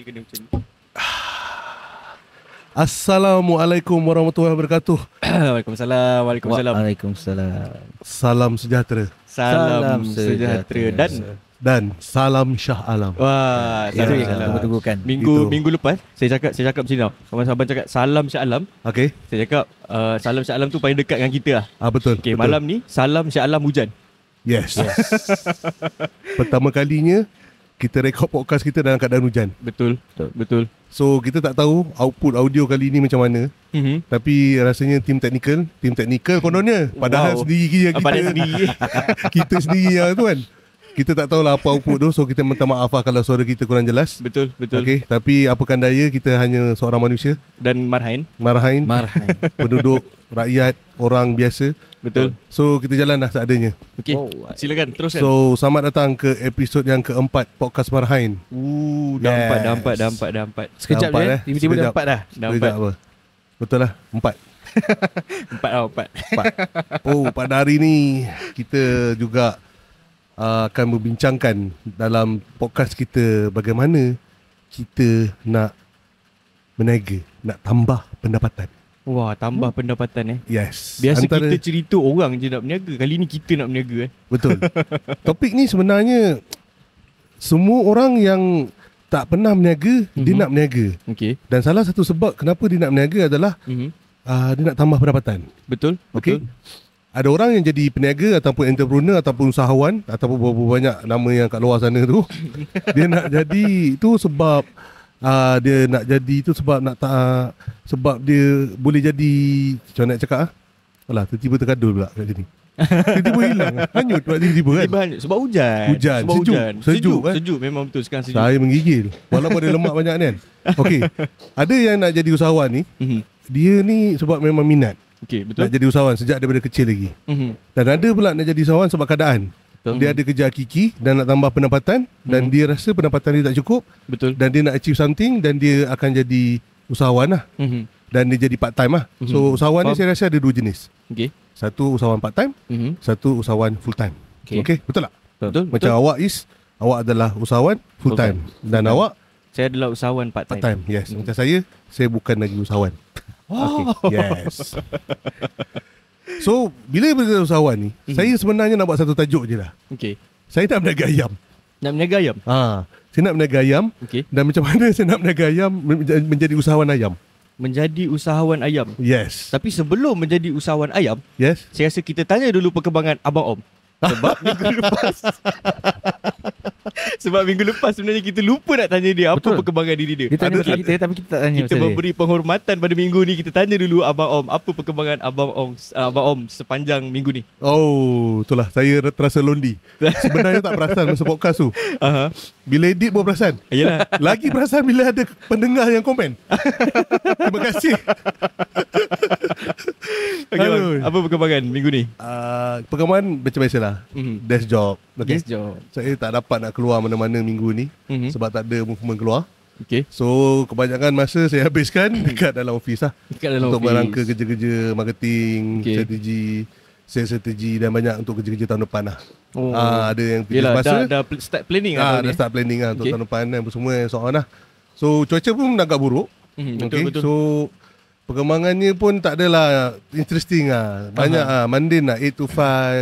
kena macam ni. Assalamualaikum warahmatullahi wabarakatuh. Waalaikumsalam. Waalaikumsalam. Salam sejahtera Salam sejahtera dan salam Shah Alam. wah, Itu salam yang Shah Alam. tunggu-tunggukan. Minggu lepas saya cakap macam ni tau. Kawan sahabat cakap salam Shah Alam. Okey. Saya cakap salam Shah Alam tu paling dekat dengan kita lah. Betul. Okey, betul. malam ni salam Shah Alam hujan. Yes. Pertama kalinya kita rekod podcast kita dalam keadaan hujan. Betul. So kita tak tahu output audio kali ni macam mana. Tapi rasanya tim teknikal kononnya. Padahal Wow. sendiri yang Padahal kita sendiri. kita sendiri yang tu kan. Kita tak tahulah apa output tu. So kita minta maaf lah kalau suara kita kurang jelas. Betul. Okey, tapi apakan daya, kita hanya seorang manusia, Dan Marhain. marhain, Marhain. penduduk, rakyat, orang biasa. Betul. So kita jalan lah seadanya. Okey. Oh, Silakan teruskan. So selamat datang ke episod yang keempat podcast Marhain. Dah Yes. empat. Sekejap Dah je. empat, Tiba-tiba dah sekejap. 4 dah. Dah Sekejap empat. apa? Betul lah, empat. Empat. Oh, pada hari ni kita juga akan membincangkan dalam podcast kita bagaimana kita nak berniaga, nak tambah pendapatan. Wah, tambah pendapatan Yes. Biasa kita cerita orang je nak berniaga. Kali ni kita nak berniaga Betul. Topik ni sebenarnya semua orang yang tak pernah berniaga, dia nak berniaga. Okey. Dan salah satu sebab kenapa dia nak berniaga adalah dia nak tambah pendapatan. Betul. Okey. Ada orang yang jadi peniaga ataupun entrepreneur ataupun usahawan ataupun berapa banyak nama yang kat luar sana tu. Dia nak jadi itu sebab dia nak jadi itu sebab sebab dia boleh jadi, macam nak cakap alah, tiba-tiba terkadul pula kat sini. Tiba-tiba hilang, hanyut pula tiba-tiba kan. Tiba sebab hujan. Hujan, Sebab sejuk. hujan. Sejuk, kan? Sejuk memang betul sekarang sejuk. Saya menggigil walaupun ada lemak banyak kan. Okey. Ada yang nak jadi usahawan ni, dia ni sebab memang minat Okey, nak betul. jadi usahawan sejak daripada kecil lagi. Dan ada pula nak jadi usahawan sebab keadaan. Betul. Dia ada kerja hakiki dan nak tambah pendapatan dan dia rasa pendapatan dia tak cukup Betul. dan dia nak achieve something dan dia akan jadi usahawan lah. Dan dia jadi part time lah. So usahawan ni Faham. saya rasa ada dua jenis. Okey. Satu usahawan part time, satu usahawan full time. Okey. Okay, betul tak? Betul. Macam awak awak adalah usahawan full Full time dan Full time. awak Saya adalah usahawan part part time. time. Yes. Macam saya bukan lagi usahawan. Okay. Yes. So bila berkata usahawan ni, saya sebenarnya nak buat satu tajuk je lah. Okey. Saya nak berniaga ayam. Nak berniaga ayam. Saya nak berniaga ayam. Okey. Dan macam mana saya nak berniaga ayam menjadi usahawan ayam. Menjadi usahawan ayam. Yes. Tapi sebelum menjadi usahawan ayam, Yes. saya rasa kita tanya dulu perkembangan Abang Om. Sebab minggu lepas Sebab minggu lepas sebenarnya kita lupa nak tanya dia apa Betul. perkembangan diri dia. Dia tanya pasal kita tapi kita tak tanya Kita pasal dia. memberi penghormatan pada minggu ni. Kita tanya dulu Abang Om, apa perkembangan Abang Om sepanjang minggu ni. Oh, itulah saya terasa lonely. Sebenarnya tak perasan masa podcast tu. Bila edit pun perasan. Yalah. Lagi perasan bila ada pendengar yang komen. Terima kasih. Okay, bang. Aduh. Apa perkembangan minggu ni? Perkembangan macam biasalah. Desk job. Okay. Yes, jom. Saya tak dapat nak keluar mana-mana minggu ni sebab tak ada movement keluar. Okay. So kebanyakan masa saya habiskan dekat dalam office lah. Dekat dalam untuk office. merangka kerja-kerja marketing, Okay. strategi dan banyak untuk kerja-kerja tahun depan lah. Oh. Ada yang pilih Yelah, masa. dah start planning lah tahun Dah ni. start planning lah untuk Okay. tahun depan dan semua and so on lah. So cuaca pun agak buruk. Betul. So perkembangannya pun tak adalah interesting lah. Banyak mundane lah, 8 to 5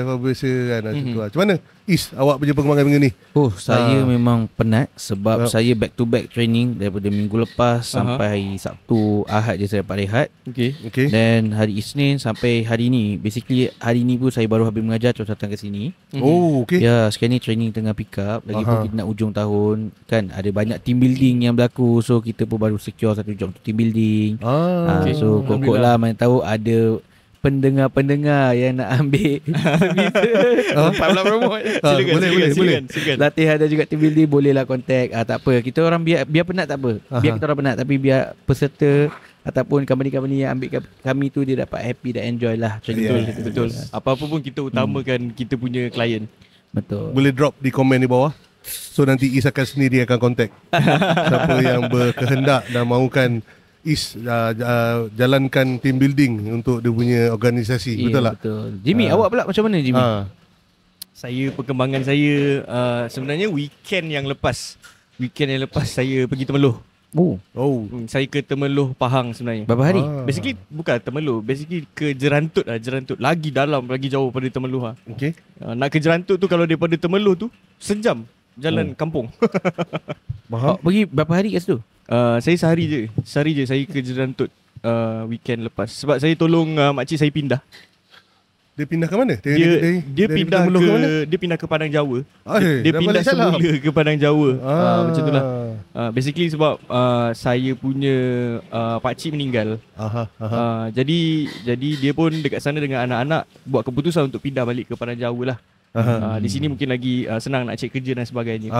apa biasa kan. Macam tu lah. Macam mana Is, awak punya perkembangan minggu ni? Oh, saya memang penat sebab Yup. saya back to back training daripada minggu lepas sampai hari Sabtu, Ahad je saya dapat rehat. Okay. Okay. Dan hari Isnin sampai hari ni. Basically hari ni pun saya baru habis mengajar terus datang ke sini. Oh, okay. Ya, sekarang ni training tengah pick up. Lagipun kita nak ujung tahun kan, ada banyak team building yang berlaku. So kita pun baru secure satu job untuk team building. Okay. So kokok lah, mana tahu ada pendengar-pendengar yang nak ambil Empat belah promote. Silakan. latih ada juga team building, bolehlah contact. Tak apa, kita orang biar penat tak apa. Biar kita orang penat, tapi biar peserta ataupun company-company yang ambil kami tu dia dapat happy dan enjoy lah training. Betul. Apa-apa pun kita utamakan kita punya klien. Betul. Boleh drop di komen di bawah. So nanti Is akan sendiri akan contact siapa yang berkehendak dan mahukan Is jalankan team building untuk dia punya organisasi. Ya, Betul tak? betul. Jimmy, awak pula macam mana Jimmy? Perkembangan saya sebenarnya weekend yang lepas saya pergi Temeloh. Oh, Saya ke Temeloh Pahang sebenarnya. berapa hari? Basically bukan Temeloh, basically ke Jerantut lah, Jerantut. Lagi dalam, lagi jauh pada Temeloh lah. Okay. Nak ke Jerantut tu kalau daripada Temeloh tu sejam jalan kampung. Oh, pergi berapa hari kat situ? Saya sehari je saya ke Jerantut weekend lepas. Sebab saya tolong makcik saya pindah. Dia pindah ke mana? Dia pindah Temeloh mana? dia pindah ke Padang Jawa. Dia Dia pindah balik salam. semula ke Padang Jawa. Macam tu lah. Ah. Basically sebab saya punya pakcik meninggal. Jadi dia pun dekat sana dengan anak-anak buat keputusan untuk pindah balik ke Padang Jawa lah. Di sini mungkin lagi senang nak cek kerja dan sebagainya.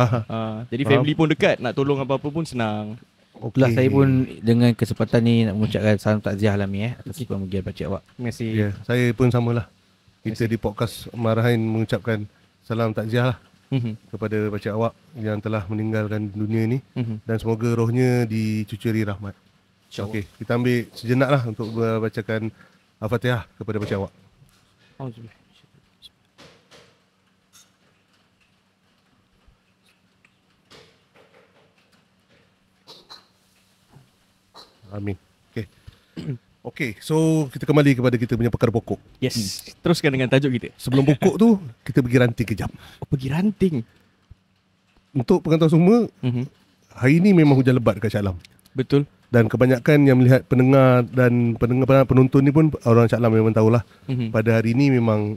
Jadi family pun dekat, nak tolong apa-apa pun senang. Itulah saya pun dengan kesempatan ni nak mengucapkan salam takziah alami atas kepergian pakcik awak. Terima kasih. Ya, saya pun samalah. Kita di podcast Marahin mengucapkan salam takziah lah kepada pakcik awak yang telah meninggalkan dunia ni, dan semoga rohnya dicucuri rahmat. Okey, kita ambil sejenak lah untuk bacakan Al-Fatihah kepada pakcik awak. Amin. Okey. Okey, so kita kembali kepada kita punya perkara pokok. Yes. Teruskan dengan tajuk kita. Sebelum pokok tu, kita pergi ranting kejap. Pergi ranting. Untuk pengetahuan semua, hari ni memang hujan lebat dekat Shah Alam. Betul. Dan kebanyakan yang melihat pendengar dan penonton ni pun orang Shah Alam memang tahulah. Pada hari ni memang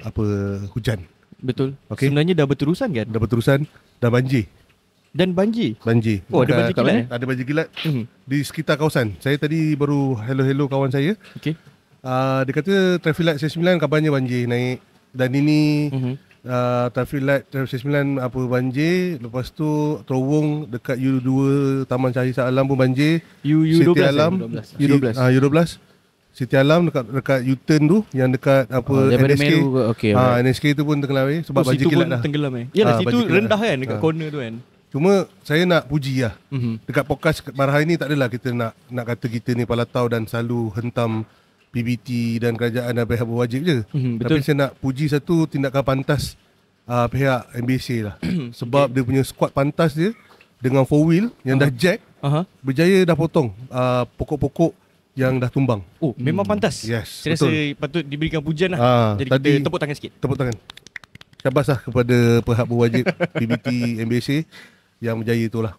hujan. Betul. Okey. Sebenarnya dah berterusan kan? Dah berterusan, dah banjir. Dan banjir. Dekat- Oh, ada banjir kat kilat, mana? Ada banjir kilat di sekitar kawasan. Saya tadi baru hello kawan saya. Okey. Dia kata traffic light C9 kabarnya banjir naik. Dan ini traffic light C9 banjir. Lepas tu terowong dekat U2 Taman Cahaya Shah Alam pun banjir. U12 Siti Alam U12. U12 Siti Alam dekat U-turn tu yang dekat daripada NSK. Meru ke? Okey, alright. NSK tu pun tenggelam sebab banjir situ kilat pun dah. tenggelam Yalah, situ banjir kilat rendah dah. kan dekat corner tu kan. Cuma saya nak puji lah. Dekat podcast Marahin ni tak adalah kita nak kata kita ni palatau dan selalu hentam PBT dan kerajaan dan pihak berwajib je. Tapi betul. saya nak puji satu tindakan pantas pihak MBC lah. Sebab dia punya squad pantas dia dengan 4 wheel yang dah jack, berjaya dah potong pokok-pokok yang dah tumbang. Oh, memang pantas. Yes, Saya rasa patut diberikan pujian lah. Jadi tadi kita tepuk tangan sikit. Tepuk tangan. Syabas lah kepada pihak berwajib PBT MBC yang berjaya itulah.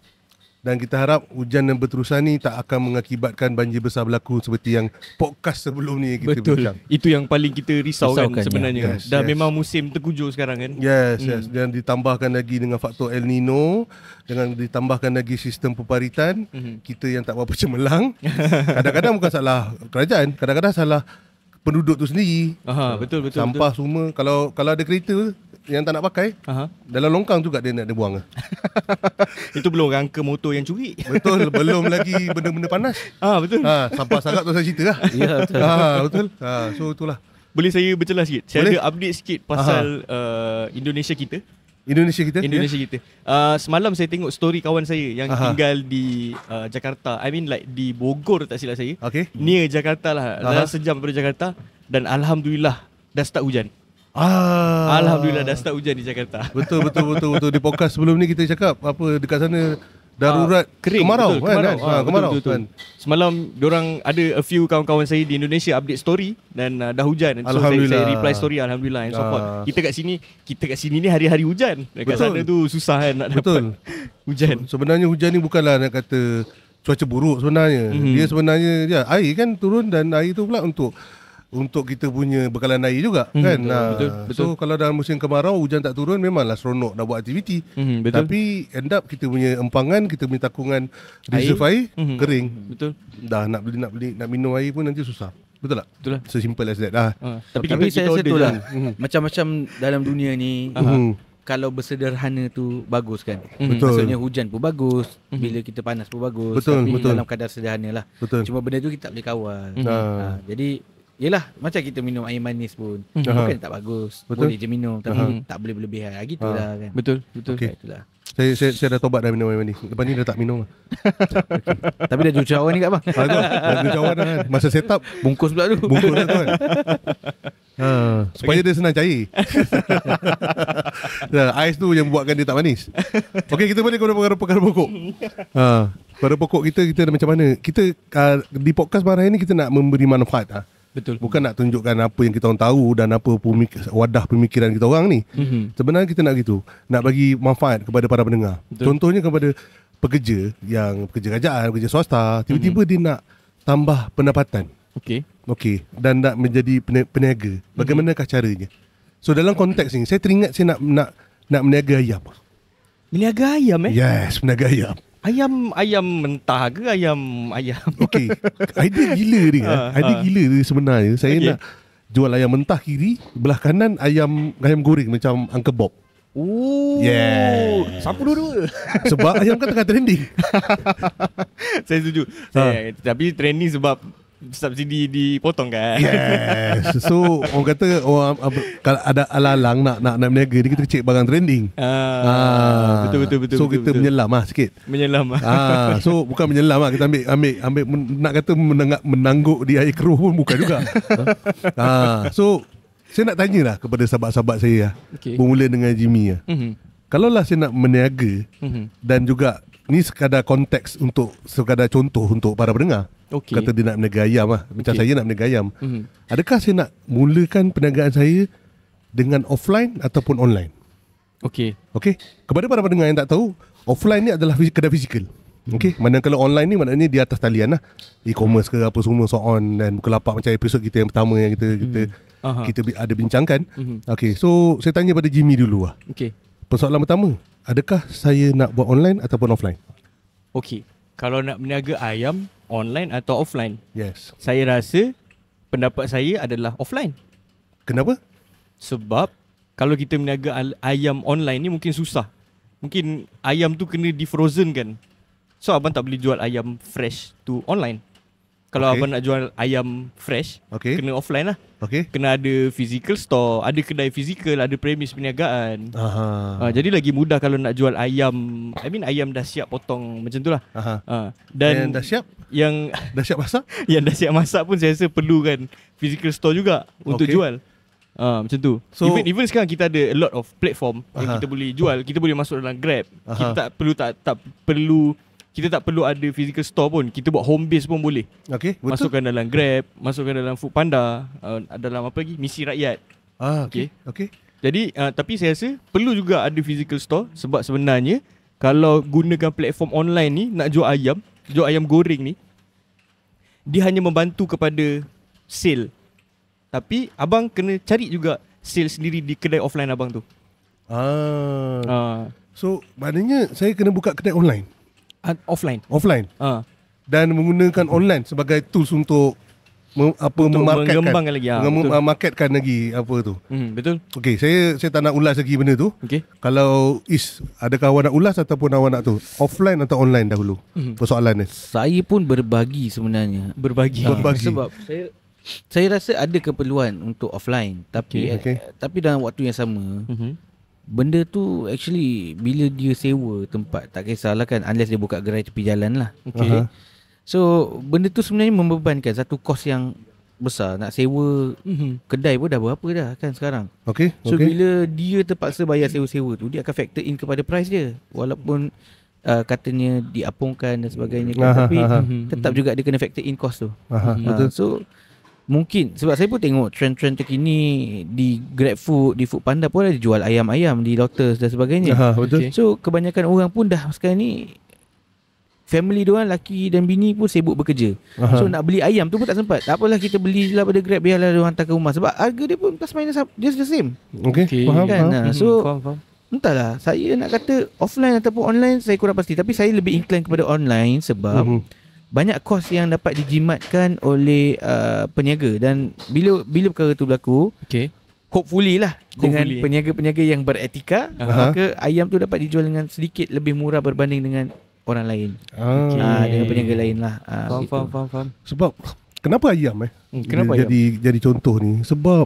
Dan kita harap hujan yang berterusan ni tak akan mengakibatkan banjir besar berlaku seperti yang podcast sebelum ni kita Betul. bincang. Itu yang paling kita risaukan Risaukan, sebenarnya. Yes, Dah yes. memang musim terkujur sekarang kan. Yes. Dan ditambahkan lagi dengan faktor El Nino, dengan ditambahkan lagi sistem peparitan, kita yang tak berapa cemerlang. Kadang-kadang bukan salah kerajaan, kadang-kadang salah penduduk tu sendiri. Betul. Sampah semua kalau ada kereta yang tak nak pakai, dalam longkang juga dia nak dia buang. Itu belum rangka motor yang curi. Betul, belum lagi benda-benda panas. Betul. Sampah sarap tu saya cerita lah. Ya, betul. Betul. So itulah. Boleh saya bercelah sikit? Saya Boleh. ada update sikit pasal Indonesia kita. Indonesia Kita. Semalam saya tengok story kawan saya yang tinggal di Jakarta. I mean like di Bogor tak silap saya. Okay. Near Jakarta lah. Dalam sejam daripada Jakarta. Dan Alhamdulillah dah start hujan. Alhamdulillah dah start hujan di Jakarta. Betul. Di podcast sebelum ni kita cakap dekat sana darurat kering, kemarau betul, kan. Kemarau betul. kan. Semalam diorang ada a few kawan-kawan saya di Indonesia update story dan dah hujan. So Alhamdulillah. saya reply story alhamdulillah and so forth. Kita kat sini ni hari-hari hujan. Dekat sana tu susah kan nak dapat hujan. Sebenarnya hujan ni bukanlah nak kata cuaca buruk sebenarnya. Dia sebenarnya air kan turun dan air tu pula untuk kita punya bekalan air juga kan. Betul. So kalau dalam musim kemarau hujan tak turun memanglah seronok nak buat aktiviti. Betul. Tapi end up kita punya empangan, kita punya takungan reserve air kering. Betul. Dah nak minum air pun nanti susah. Betul tak? Betul lah. Sesimple as that lah. Tapi saya rasa order tu je. lah. Macam-macam dalam dunia ni. Kalau bersederhana tu bagus kan. Betul. Maksudnya hujan pun bagus, bila kita panas pun bagus. Betul, tapi betul. dalam kadar sederhana lah. Betul. Cuma benda tu kita tak boleh kawal. Jadi yelah, macam kita minum air manis pun bukan tak bagus. Betul. Boleh je minum, tapi tak boleh berlebihan. Gitulah kan. Betul. Okey. Itulah. Saya dah tobat dah minum air manis. Lepas ni dah tak minum lah. Tapi dah jujur awal ni kat bang. Dah jawab dah kan. Masa set up Bungkus pula tu. bungkus dah tu kan. Supaya dia senang cair. Ais tu yang buatkan dia tak manis. Okey, kita balik kepada perkara pokok. pada pokok kita dah macam mana. Kita di podcast hari ni kita nak memberi manfaat. Betul. Bukan nak tunjukkan apa yang kita orang tahu dan apa wadah pemikiran kita orang ni. Sebenarnya kita nak gitu. Nak bagi manfaat kepada para pendengar. Betul. Contohnya kepada pekerja yang pekerja kerajaan, pekerja swasta, tiba-tiba dia nak tambah pendapatan. Okey. Dan nak menjadi peniaga. Bagaimanakah caranya? So dalam konteks ni saya teringat saya nak meniaga ayam. Meniaga ayam Yes, meniaga ayam. Ayam mentah ke ayam? Okey. Idea gila dia. Idea gila dia sebenarnya. Saya nak jual ayam mentah kiri, belah kanan ayam goreng macam Uncle Bob. Oh. Yeah. Siapa dua-dua? Sebab ayam kan tengah trending. Saya setuju. Tapi trending sebab subsidi dipotong kan. Yes. So orang kata kalau ada alalang nak berniaga ni, kita cek barang trending. Betul. So kita menyelam sikit. So bukan menyelam kita ambil nak kata menangguk di air keruh pun bukan juga. So saya nak tanyalah kepada sahabat-sahabat saya bermula dengan Jimmy Kalau lah saya nak meniaga dan juga ni sekadar konteks untuk sekadar contoh untuk para pendengar. Kata dia nak meniaga ayam macam saya nak meniaga ayam. Adakah saya nak mulakan perniagaan saya dengan offline ataupun online? Okey. Kepada para pendengar yang tak tahu, offline ni adalah kedai fizikal. Manakala online ni maknanya di atas talian lah. E-commerce ke apa semua so on. Dan Bukalapak macam episod kita yang pertama yang kita ada bincangkan. So saya tanya pada Jimmy dulu Persoalan pertama, adakah saya nak buat online ataupun offline? Kalau nak berniaga ayam, online atau offline? Yes. Saya rasa pendapat saya adalah offline. Kenapa? Sebab kalau kita berniaga ayam online ni mungkin susah. Mungkin ayam tu kena di-frozen kan. So abang tak boleh jual ayam fresh tu online. Kalau abang nak jual ayam fresh, kena offline lah. Kena ada physical store, ada kedai fizikal, ada premis perniagaan. Jadi lagi mudah kalau nak jual ayam. Ayam dah siap potong macam tu lah. Dan yang dah siap? Yang dah siap masak? Yang dah siap masak pun saya rasa perlu kan physical store juga untuk jual. Macam tu. So, even sekarang kita ada a lot of platform yang kita boleh jual. Kita boleh masuk dalam Grab. Kita tak perlu ada physical store pun. Kita buat home base pun boleh. Betul. Masukkan dalam Grab, masukkan dalam Foodpanda, dalam apa lagi? Misi Rakyat. Jadi tapi saya rasa perlu juga ada physical store. Sebab sebenarnya kalau gunakan platform online ni nak jual ayam goreng ni, dia hanya membantu kepada sale. Tapi abang kena cari juga sale sendiri di kedai offline abang tu. So maknanya saya kena buka kedai online? Offline. Dan menggunakan online sebagai tools untuk mengembangkan lagi. Marketkan lagi apa tu. Betul. Saya tak nak ulas lagi benda tu. Kalau adakah awak nak ulas ataupun awak nak tu offline atau online dahulu? Persoalan ni. Saya pun berbagi sebenarnya. Berbagi. Sebab saya rasa ada keperluan untuk offline. Tapi dalam waktu yang sama, benda tu actually bila dia sewa tempat, tak kisahlah kan, unless dia buka gerai tepi jalan lah. So benda tu sebenarnya membebankan satu kos yang besar. Nak sewa kedai pun dah berapa dah kan sekarang. So bila dia terpaksa bayar sewa-sewa tu, dia akan factor in kepada price dia. Walaupun katanya diapungkan dan sebagainya kan, tapi tetap juga dia kena factor in cost tu. Betul. So mungkin sebab saya pun tengok trend-trend terkini di GrabFood, di Foodpanda pun ada jual ayam-ayam di Lotus dan sebagainya. Betul. So kebanyakan orang pun dah sekarang ni family diorang, laki dan bini pun sibuk bekerja. So nak beli ayam tu pun tak sempat. Tak apalah, kita belilah pada Grab, biarlah diorang hantar ke rumah. Sebab harga dia pun plus minus just the same. Faham. So entahlah, saya nak kata offline ataupun online saya kurang pasti. Tapi saya lebih incline kepada online sebab banyak kos yang dapat dijimatkan oleh peniaga. Dan bila perkara tu berlaku, hopefully dengan peniaga-peniaga yang beretika, maka ayam tu dapat dijual dengan sedikit lebih murah berbanding dengan orang lain. Dengan peniaga lain lah. Faham. Sebab kenapa ayam Kenapa jadi contoh ni? Sebab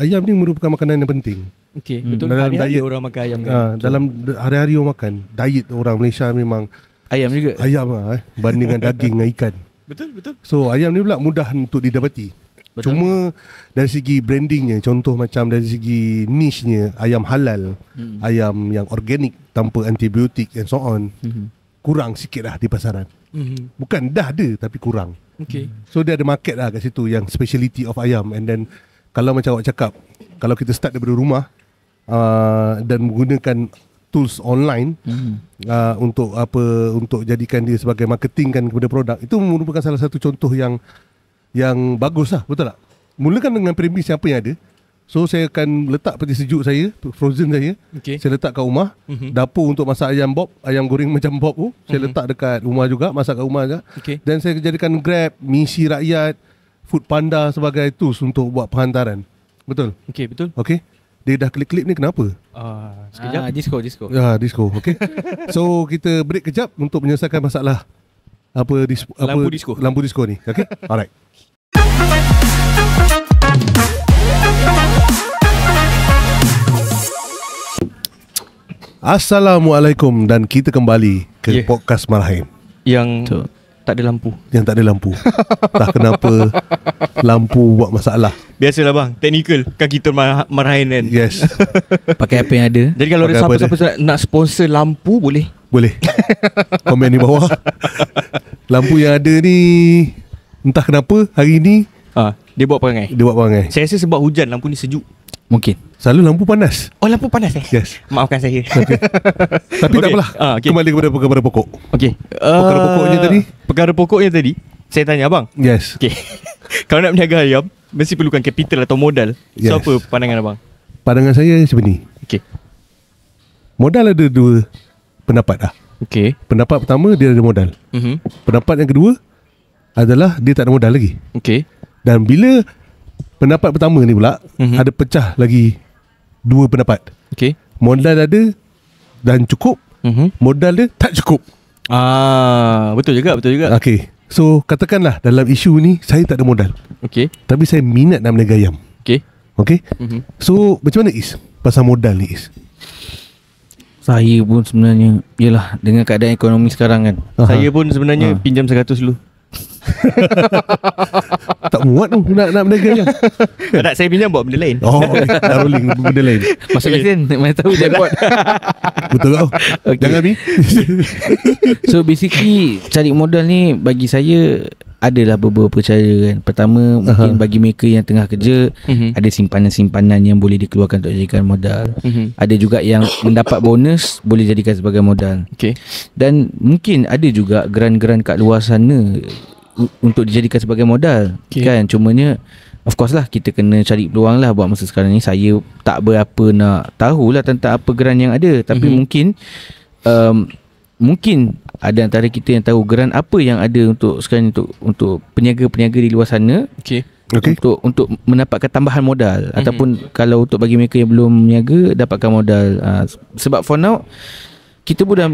ayam ni merupakan makanan yang penting. Betul. Dalam hari-hari orang makan ayam kan. Dalam hari-hari orang makan, diet orang Malaysia memang ayam juga. Ayam bandingkan daging dengan ikan. Betul. So ayam ni pula mudah untuk didapati. Cuma dari segi brandingnya, contoh macam dari segi niche-nya, ayam halal, ayam yang organik tanpa antibiotik and so on, kurang sikit lah di pasaran. Bukan dah ada, tapi kurang. Okay. So dia ada market lah kat situ yang speciality of ayam. And then kalau macam awak cakap, kalau kita start daripada rumah dan menggunakan tools online untuk jadikan dia sebagai marketing kan kepada produk, itu merupakan salah satu contoh yang bagus lah, betul tak? Mulakan dengan premis apa yang ada. So saya akan letak peti sejuk saya, frozen saya. Saya letak kat rumah. Dapur untuk masak ayam bob, ayam goreng macam bob tu, saya letak dekat rumah juga, masak kat rumah juga. Dan saya jadikan Grab, Misi Rakyat, Food Panda sebagai tools untuk buat penghantaran. Betul? Betul. Dia dah klip-klip ni kenapa? Sekejap. Disco. Ya, disco. So kita break kejap untuk menyelesaikan masalah lampu disco ni. Alright. Assalamualaikum, dan kita kembali ke podcast Marhain yang tak ada lampu. Tak kenapa lampu buat masalah. Biasalah bang, technical kan kita Marhain kan. Yes. Pakai apa yang ada. Jadi kalau ada siapa-siapa nak sponsor lampu, boleh. Komen di bawah. Lampu yang ada ni entah kenapa hari ni dia buat perangai. Saya rasa sebab hujan lampu ni sejuk. Mungkin. Selalu lampu panas. Oh, lampu panas Yes. Maafkan saya. Tapi tak apalah. Kembali kepada perkara pokok. Perkara pokoknya tadi saya tanya abang. Yes. Kalau nak berniaga ayam, mesti perlukan capital atau modal. So apa pandangan abang? Pandangan saya macam ni. Modal ada dua pendapat lah. Pendapat pertama, dia ada modal. Pendapat yang kedua adalah dia tak ada modal lagi. Dan bila pendapat pertama ni pula ada pecah lagi dua pendapat. Modal ada dan cukup, modal dia tak cukup. Betul juga. So katakanlah dalam isu ni saya tak ada modal. Tapi saya minat nak berniaga ayam. So macam mana Is pasal modal ni Is? Saya pun sebenarnya, yelah, dengan keadaan ekonomi sekarang kan, saya pun sebenarnya pinjam 100 dulu. Tak muat tu nak berniaga ayam. Tak, saya pinjam buat benda lain. Dah rolling benda lain. masuk lesen. Mana tahu dia buat. Betul kau. Jangan ni. So basically cari modal ni bagi saya adalah beberapa cara kan. Pertama, mungkin bagi mereka yang tengah kerja, ada simpanan-simpanan yang boleh dikeluarkan untuk jadikan modal. Ada juga yang mendapat bonus boleh jadikan sebagai modal. Dan mungkin ada juga geran-geran kat luar sana untuk dijadikan sebagai modal. Kan, cumanya of course lah kita kena cari peluang lah. Buat masa sekarang ni saya tak berapa nak tahulah tentang apa geran yang ada. Tapi mungkin ada antara kita yang tahu geran apa yang ada untuk sekarang untuk peniaga-peniaga di luar sana. Untuk mendapatkan tambahan modal, ataupun kalau untuk bagi mereka yang belum meniaga dapatkan modal. Sebab for now kita pun dah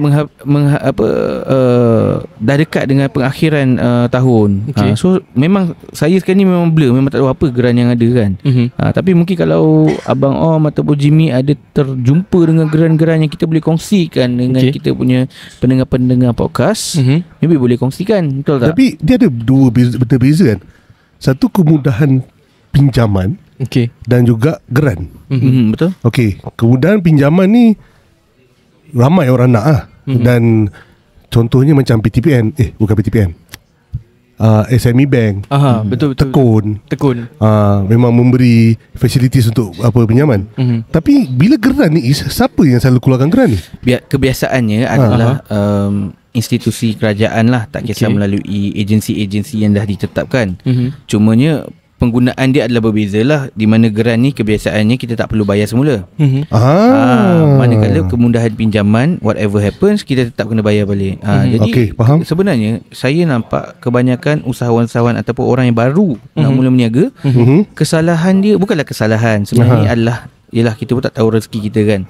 dah dekat dengan pengakhiran tahun. So memang saya sekarang ni memang blur, memang tak tahu apa geran yang ada kan. Tapi mungkin kalau Abang Om ataupun Jimmy ada terjumpa dengan geran-geran yang kita boleh kongsikan dengan kita punya pendengar-pendengar podcast, maybe boleh kongsikan, betul tak? Tapi dia ada dua benda beza kan. Satu, kemudahan pinjaman dan juga geran. Betul. Kemudahan pinjaman ni ramai orang nak lah. Dan contohnya macam PTPN, bukan PTPN, SME Bank, betul. Tekun. Memang memberi facilities untuk pinjaman. Tapi bila geran ni siapa yang selalu keluarkan geran ni? Kebiasaannya adalah institusi kerajaan lah, tak kisah melalui agensi-agensi yang dah ditetapkan. Cumanya penggunaan dia adalah berbeza lah. Di mana geran ni kebiasaannya kita tak perlu bayar semula. Manakala kemudahan pinjaman, whatever happens, kita tetap kena bayar balik. Jadi sebenarnya saya nampak kebanyakan usahawan-usahawan ataupun orang yang baru nak mula berniaga, kesalahan dia bukanlah kesalahan sebenarnya, adalah yelah kita pun tak tahu rezeki kita kan.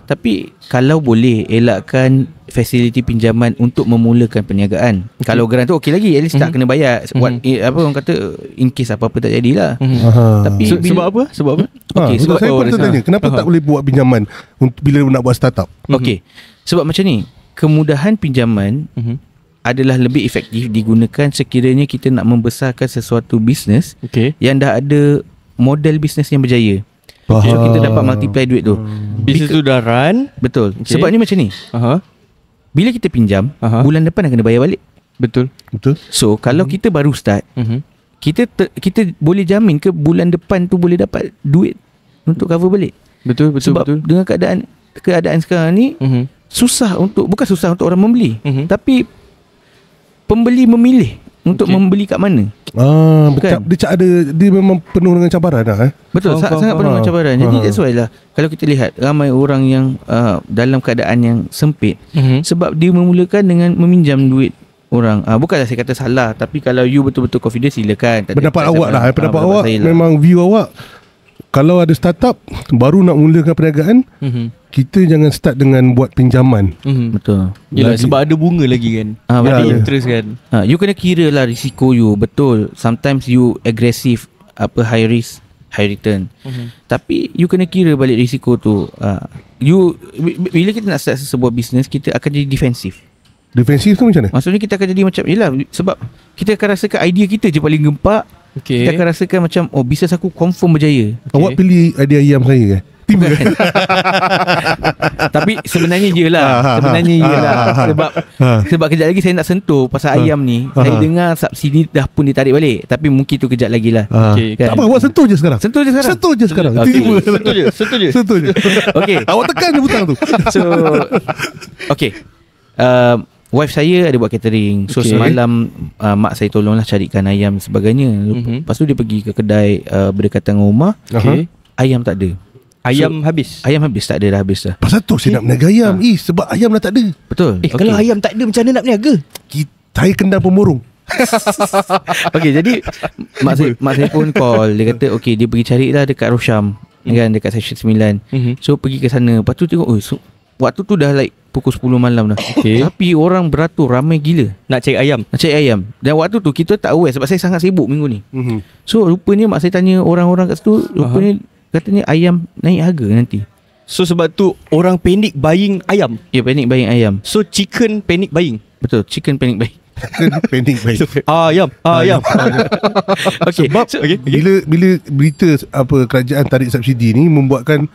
Tapi kalau boleh elakkan fasiliti pinjaman untuk memulakan perniagaan. Kalau geran tu okey lagi, at least tak kena bayar. Apa orang kata, in case apa-apa tak jadilah. Tapi sebab apa? Sebab saya pun tanya, kenapa tak boleh buat pinjaman bila nak buat startup? Sebab macam ni, kemudahan pinjaman adalah lebih efektif digunakan sekiranya kita nak membesarkan sesuatu bisnes yang dah ada model bisnes yang berjaya. So kita dapat multiply duit tu. Bisnes tu dah run. Betul. Sebab ni macam ni, bila kita pinjam, bulan depan akan kena bayar balik. Betul. So kalau kita baru start, kita boleh jamin ke bulan depan tu boleh dapat duit untuk cover balik. Betul. Sebab dengan keadaan sekarang ni, bukan susah untuk orang membeli, tapi pembeli memilih untuk membeli kat mana. Kan? Dia memang penuh dengan cabaran lah. Betul, sangat penuh dengan cabaran. Jadi that's why lah, kalau kita lihat ramai orang yang dalam keadaan yang sempit, sebab dia memulakan dengan meminjam duit orang. Bukanlah saya kata salah, tapi kalau you betul-betul confident, silakan. Pendapat awak lah. Pendapat awak memang view awak. Kalau ada startup baru nak mulakan perniagaan, kita jangan start dengan buat pinjaman. Betul. Yelah, sebab ada bunga lagi kan. Ada interest kan. You kena kira lah risiko you. Betul. Sometimes you aggressive, high risk, high return. Tapi you kena kira balik risiko tu. Bila kita nak start sebuah bisnes, kita akan jadi defensif. Defensif tu macam mana? Maksudnya kita akan jadi macam, yelah, sebab kita akan rasakan idea kita je paling gempak. Kita akan rasakan macam, bisnes aku confirm berjaya. Awak pilih idea ayam saya ke? Tiba kan? Tapi sebenarnya iyalah. Sebab kejap lagi saya nak sentuh pasal ayam ni. Saya dengar subsidi dah pun ditarik balik. Tapi mungkin tu kejap lagi lah. Kan? Tak apa, awak sentuh je sekarang. Sentuh je sekarang. Sentuh je. Okay. Awak tekan je butang tu. So okay, wife saya ada buat catering. So semalam mak saya tolonglah carikan ayam sebagainya. Lepas tu dia pergi ke kedai berdekatan dengan rumah. Ayam tak ada. Ayam habis. Ayam habis, tak ada, dah habis dah. Pasal tu saya nak berniaga ayam. Sebab ayam dah tak ada. Betul. Kalau ayam tak ada, macam mana nak berniaga? Saya kendal pemurung. Okay, jadi mak saya pun call. Dia kata dia pergi carilah dekat Rosham, kan, dekat Section 9. So pergi ke sana. Lepas tu tengok, waktu tu dah like pukul 10 malam dah. Tapi orang beratur ramai gila nak cari ayam. Dan waktu tu kita tak aware sebab saya sangat sibuk minggu ni. So rupanya mak saya tanya orang-orang kat situ, rupanya katanya ayam naik harga nanti. So sebab tu orang panic buying ayam. Ya, panic buying ayam. So chicken panic buying. Betul, chicken panic buying. Panic buying. Ayam. Okay. Sebab bila berita kerajaan tarik subsidi ni membuatkan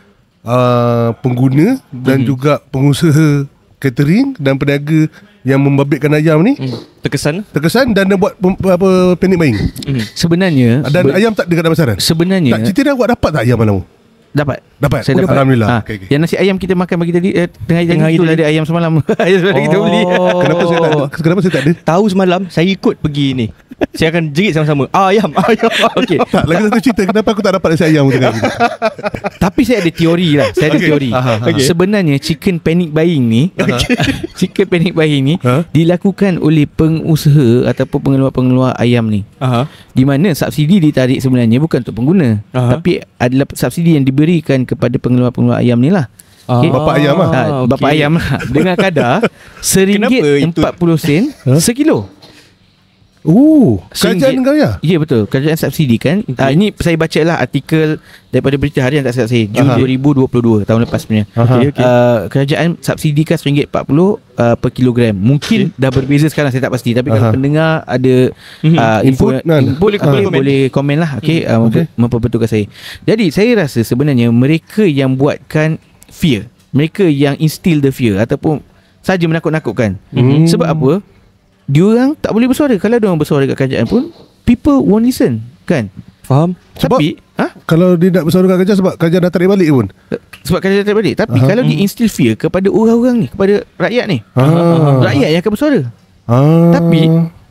pengguna dan juga pengusaha catering dan peniaga yang membabitkan ayam ni terkesan dan dia buat panic buying. Sebenarnya dan ayam tak dekat pasaran. Sebenarnya tak, cerita awak dapat tak ayam malam? Dapat. Saya dapat. Alhamdulillah. Okay. Yang nasi ayam kita makan bagi tadi tengah hari tu ada ayam semalam. Kita beli. Kenapa saya tak ada? Tahu semalam saya ikut pergi ni. Saya akan jerit sama-sama. Ayam. Okey. Tak, lagi satu cerita kenapa aku tak dapat nasi ayam tengah hari. Tapi saya ada teori lah. Sebenarnya chicken panic buying ni, chicken panic buying ni dilakukan oleh pengusaha ataupun pengeluar-pengeluar ayam ni. Di mana subsidi ditarik sebenarnya bukan untuk pengguna, tapi adalah subsidi yang diberikan kepada pengeluar-pengeluar ayam ni lah. Bapak ayam lah. Bapak ayam lah. Dengan kadar RM1.40 sekilo. Kerajaan negara? Ya, betul. Kerajaan subsidi kan. Ini saya baca lah artikel daripada Berita Harian, tak silap saya, Jun 2022, tahun lepas punya. Kerajaan subsidikan RM1.40 per kilogram. Mungkin dah berbeza sekarang, saya tak pasti. Tapi kalau pendengar ada input, boleh komen lah. Memperbetulkan saya. Jadi saya rasa sebenarnya mereka yang buatkan fear, mereka yang instill the fear ataupun saja menakut-nakutkan. Sebab apa? Diorang tak boleh bersuara. Kalau diorang bersuara kat kerajaan pun, people won't listen, kan? Faham? Tapi kalau dia nak bersuara kat kerajaan, sebab kerajaan dah tarik balik pun. Sebab kerajaan tarik balik. Tapi kalau dia instill fear kepada orang-orang ni, kepada rakyat ni, rakyat yang akan bersuara. Tapi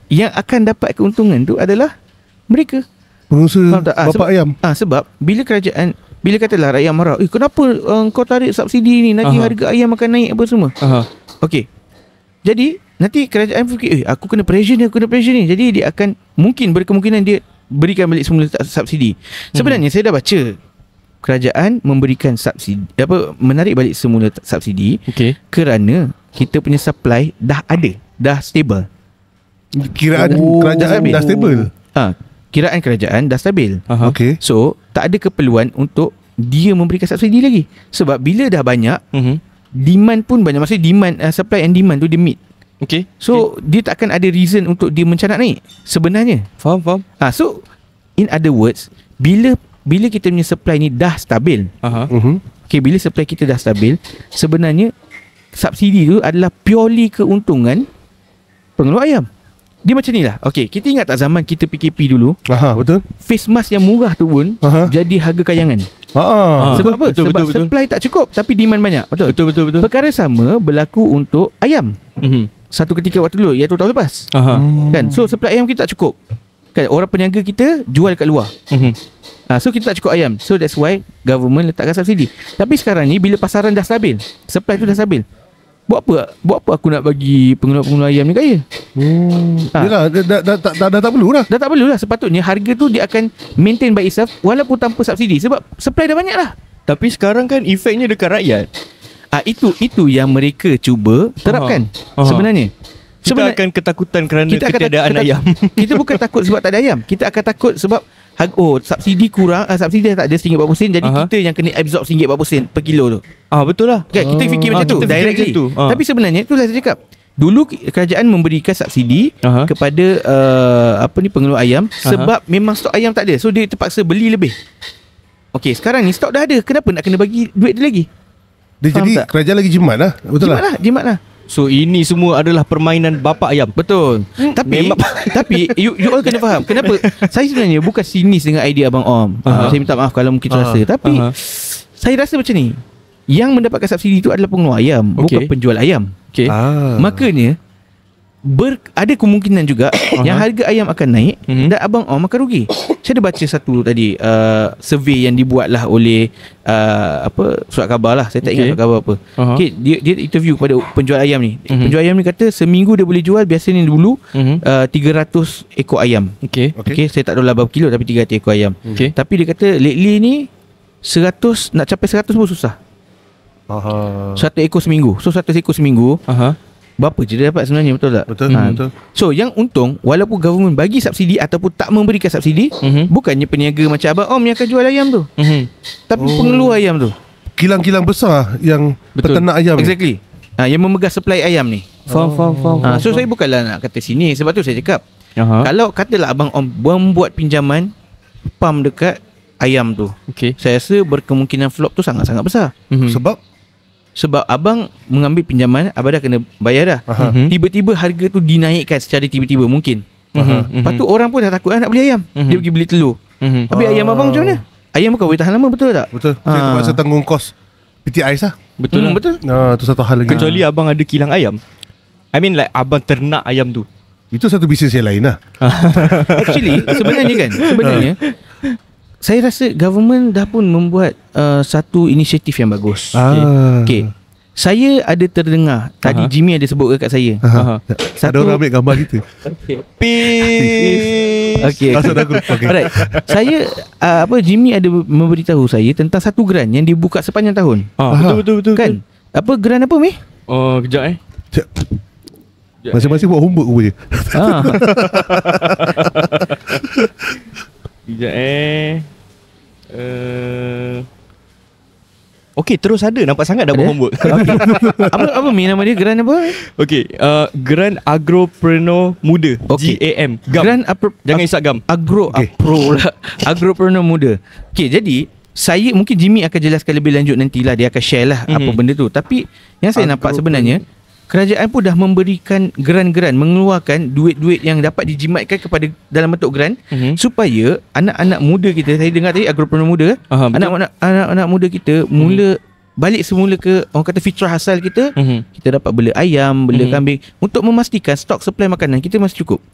yang akan dapat keuntungan tu adalah mereka, pengusaha bapak ayam. Sebab bila kerajaan, bila katalah rakyat marah, kenapa kau tarik subsidi ni, nanti harga ayam akan naik apa semua. Okey. Jadi nanti kerajaan fikir, aku kena pressure ni. Jadi dia akan, mungkin berkemungkinan dia berikan balik semula subsidi. Sebenarnya saya dah baca kerajaan memberikan subsidi, menarik balik semula subsidi kerana kita punya supply dah ada, dah stable. Kiraan kerajaan dah stable. Kiraan kerajaan dah stabil. So tak ada keperluan untuk dia memberikan subsidi lagi. Sebab bila dah banyak, demand pun banyak. Maksudnya demand, supply and demand tu dia meet. So dia tak akan ada reason untuk dia mencanak naik sebenarnya. Faham. So in other words, bila kita punya supply ni dah stabil, bila supply kita dah stabil, sebenarnya subsidi tu adalah purely keuntungan pengeluar ayam. Dia macam ni lah. Okay, kita ingat tak zaman kita PKP dulu, betul. face mask yang murah tu pun jadi harga kayangan. Sebab apa? Sebab supply tak cukup tapi demand banyak. Betul. Perkara sama berlaku untuk ayam. Satu ketika waktu dulu, iaitu tahun lepas. Kan? So supply ayam kita tak cukup. Kan? Orang peniaga kita jual kat luar. So kita tak cukup ayam. So that's why government letakkan subsidi. Tapi sekarang ni bila pasaran dah stabil, supply tu dah stabil, Buat apa aku nak bagi pengeluar-pengeluar ayam ni kaya? Yelah, dah tak perlu lah. Dah tak perlu lah. Sepatutnya harga tu dia akan maintain by itself walaupun tanpa subsidi. Sebab supply dah banyak lah. Tapi sekarang kan efeknya dekat rakyat. Itu yang mereka cuba terapkan sebenarnya. Kita akan ketakutan kerana ketiadaan ayam. Kita bukan takut sebab tak ada ayam. Kita akan takut sebab subsidi kurang, subsidi dah tak ada RM1.40, jadi kita yang kena absorb RM1.40 per kilo tu. Betul lah. Kan kita fikir macam tu directly. Tapi sebenarnya itulah saya cakap. Dulu kerajaan memberikan subsidi kepada pengeluar ayam sebab memang stok ayam tak ada. So dia terpaksa beli lebih. Okey, sekarang ni stok dah ada. Kenapa nak kena bagi duit dia lagi? Jadi kerajaan lagi jimat lah. Betul lah. Jimat lah. So ini semua adalah permainan bapa ayam. Betul. Tapi you all kena faham kenapa saya sebenarnya bukan sinis dengan idea Abang Om. Saya minta maaf kalau mungkin rasa. Tapi saya rasa macam ni. Yang mendapatkan subsidi itu adalah pengeluar ayam, bukan penjual ayam. Makanya ada kemungkinan juga yang harga ayam akan naik dan Abang Om akan rugi. Saya ada baca satu tadi survey yang dibuatlah oleh surat khabar lah. Saya tak ingat surat khabar apa. Dia interview kepada penjual ayam ni. Penjual ayam ni kata seminggu dia boleh jual biasanya dulu 300 ekor ayam. Saya tak tahu lah berapa kilo, tapi 300 ekor ayam. Tapi dia kata lately ni 100, nak capai 100 pun susah. 100 ekor seminggu. So 100 ekor seminggu, berapa je dia dapat sebenarnya, betul tak? Betul. So yang untung, walaupun government bagi subsidi ataupun tak memberikan subsidi, bukannya peniaga macam Abang Om yang akan jual ayam tu, tapi pengeluar ayam tu, kilang-kilang besar yang peternak ayam. Exactly. Yang memegang supply ayam ni. Faham. So saya bukanlah nak kata sini. Sebab tu saya cakap, kalau katalah Abang Om membuat pinjaman pam dekat ayam tu, saya rasa berkemungkinan flop tu sangat-sangat besar. Sebab abang mengambil pinjaman, abang dah kena bayar dah. Tiba-tiba harga tu dinaikkan secara tiba-tiba mungkin. Lepas tu orang pun dah takut nak beli ayam. Dia pergi beli telur. Habis ayam abang macam mana? Ayam bukan boleh tahan lama, betul tak? Betul. Saya terpaksa tanggung kos piti ais lah. Betul. Itu satu hal lagi. Kecuali abang ada kilang ayam. I mean like abang ternak ayam tu. Itu satu bisnes yang lain lah. Actually sebenarnya saya rasa government dah pun membuat satu inisiatif yang bagus. Okay. Saya ada terdengar tadi Jimmy ada sebut dekat saya. Ada orang ambil gambar kita. Okay. Alright. Saya Jimmy ada memberitahu saya tentang satu grant yang dibuka sepanjang tahun. Betul. Kan? Apa grant apa, Mi? Kejap Masing-masing buat homework je. Kejap Okey, terus ada. Nampak sangat dah buat homework. Apa Mi nama dia? Grant apa? Okey, Grant Agropreneur Muda. GAM. Grant Jangan isap gam. Agropreneur Muda. Okey, jadi saya mungkin Jimmy akan jelaskan lebih lanjut nantilah. Dia akan share lah apa benda tu. Tapi yang saya nampak sebenarnya kerajaan pun dah memberikan grant-grant, mengeluarkan duit-duit yang dapat dijimatkan kepada dalam bentuk grant supaya anak-anak muda kita, saya dengar tadi agropreneur muda, anak-anak muda kita mula balik semula ke orang kata fitrah asal kita. Kita dapat bela ayam, bela kambing untuk memastikan stok supply makanan kita masih cukup.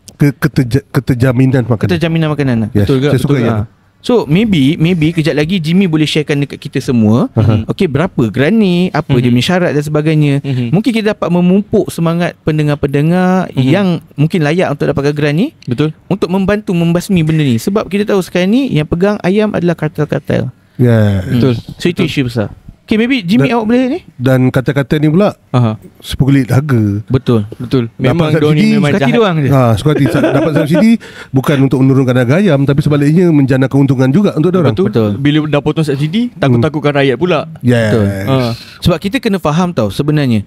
Keterjaminan makanan. Yes, betul ke? Saya suka ya. So maybe kejap lagi Jimmy boleh sharekan dekat kita semua. Okey, berapa grant ni, apa dia punya syarat dan sebagainya. Mungkin kita dapat memumpuk semangat pendengar-pendengar yang mungkin layak untuk dapatkan grant ni. Betul. Untuk membantu membasmi benda ni. Sebab kita tahu sekarang ni yang pegang ayam adalah kartel-kartel. Betul. So itu isu besar. Okay, maybe Jimmy awak boleh ni. Dan kata-kata ni pula sepegulit harga. Betul. Memang subsidi, memang suka hati doang je. Suka hati. Dapat subsidi bukan untuk menurunkan harga ayam, tapi sebaliknya menjana keuntungan juga untuk orang. Betul. Bila dah potong subsidi, takut-takutkan rakyat pula. Yes. Sebab kita kena faham tau sebenarnya.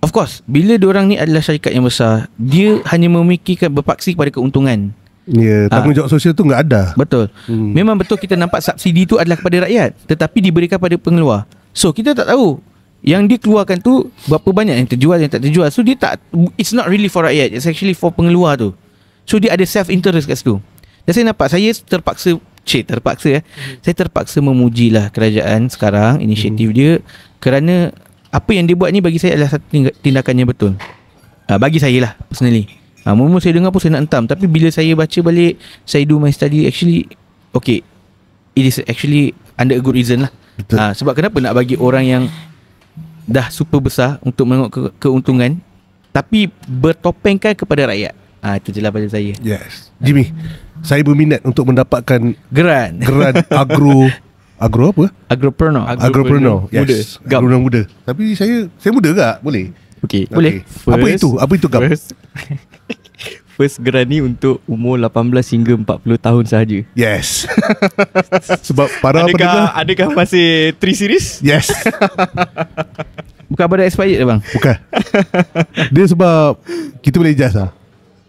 Of course, bila diorang ni adalah syarikat yang besar, dia hanya memikirkan berpaksi kepada keuntungan. Tanggungjawab sosial tu enggak ada. Betul. Memang betul kita nampak subsidi tu adalah kepada rakyat, tetapi diberikan pada pengeluar. So kita tak tahu yang dia keluarkan tu berapa banyak yang terjual, yang tak terjual. So dia tak, it's not really for rakyat, it's actually for pengeluar tu. So dia ada self interest kat situ. Dan saya nampak, saya terpaksa saya terpaksa memujilah kerajaan sekarang, inisiatif dia, kerana apa yang dia buat ni bagi saya adalah satu tindakan yang betul. Bagi saya lah personally. Mula saya dengar pun saya nak hentam, tapi bila saya baca balik, saya do my study, actually okay, it is actually under a good reason lah. Sebab kenapa nak bagi orang yang dah super besar untuk menengok keuntungan, tapi bertopengkan kepada rakyat. Itu je lah pada saya. Yes. Jimmy, saya berminat untuk mendapatkan Geran agro apa? Agropreneur. Yes. Agropreneur muda. Tapi saya muda tak? Boleh? Okay. Boleh. Apa itu GAP? First geran ni untuk umur 18 hingga 40 tahun sahaja. Yes. Sebab para pendengar, adakah masih 3 series? yes. Bukan pada expired bang? Bukan. Dia sebab kita boleh adjust lah.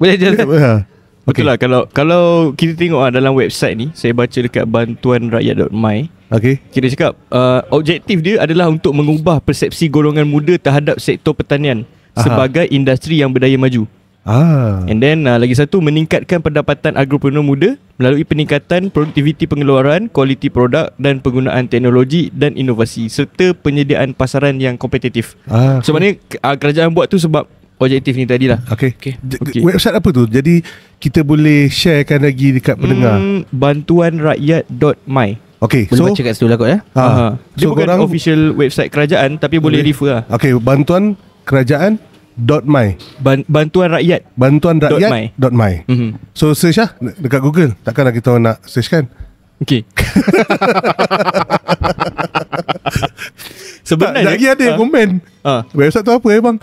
Boleh je lah. Betul lah. Kalau kita tengok dalam website ni, saya baca dekat bantuanrakyat.my. Okay. Kita cakap objektif dia adalah untuk mengubah persepsi golongan muda terhadap sektor pertanian sebagai industri yang berdaya maju. And then lagi satu, meningkatkan pendapatan agropreneur muda melalui peningkatan produktiviti pengeluaran, kualiti produk dan penggunaan teknologi dan inovasi serta penyediaan pasaran yang kompetitif. So maknanya kerajaan buat tu sebab objektif ni tadilah. Okay. Website apa tu? Jadi kita boleh sharekan lagi dekat pendengar. Bantuanrakyat.my. Okay, boleh baca kat situ lah kot ya. Dia bukan official website kerajaan, tapi boleh refer lah. Okay, bantuankerajaan.my. Bantuanrakyat.my. So search lah dekat Google. Takkanlah kita nak search kan? Okay. Sebenarnya lagi ada komen. Website tu apa bang?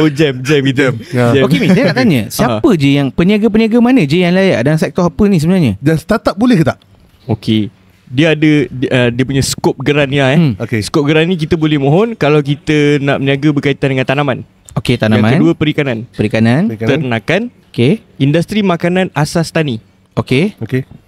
Oh jam itu. Okay Mi, saya nak tanya, siapa je yang peniaga-peniaga mana je yang layak dan sektor apa ni sebenarnya? Dan startup boleh ke tak? Okay, dia ada dia punya skop geran ni Okay. Skop geran ni kita boleh mohon kalau kita nak berniaga berkaitan dengan tanaman. Okay, tanaman. Yang kedua perikanan. Ternakan. Okay. Industri makanan asas tani. Okay.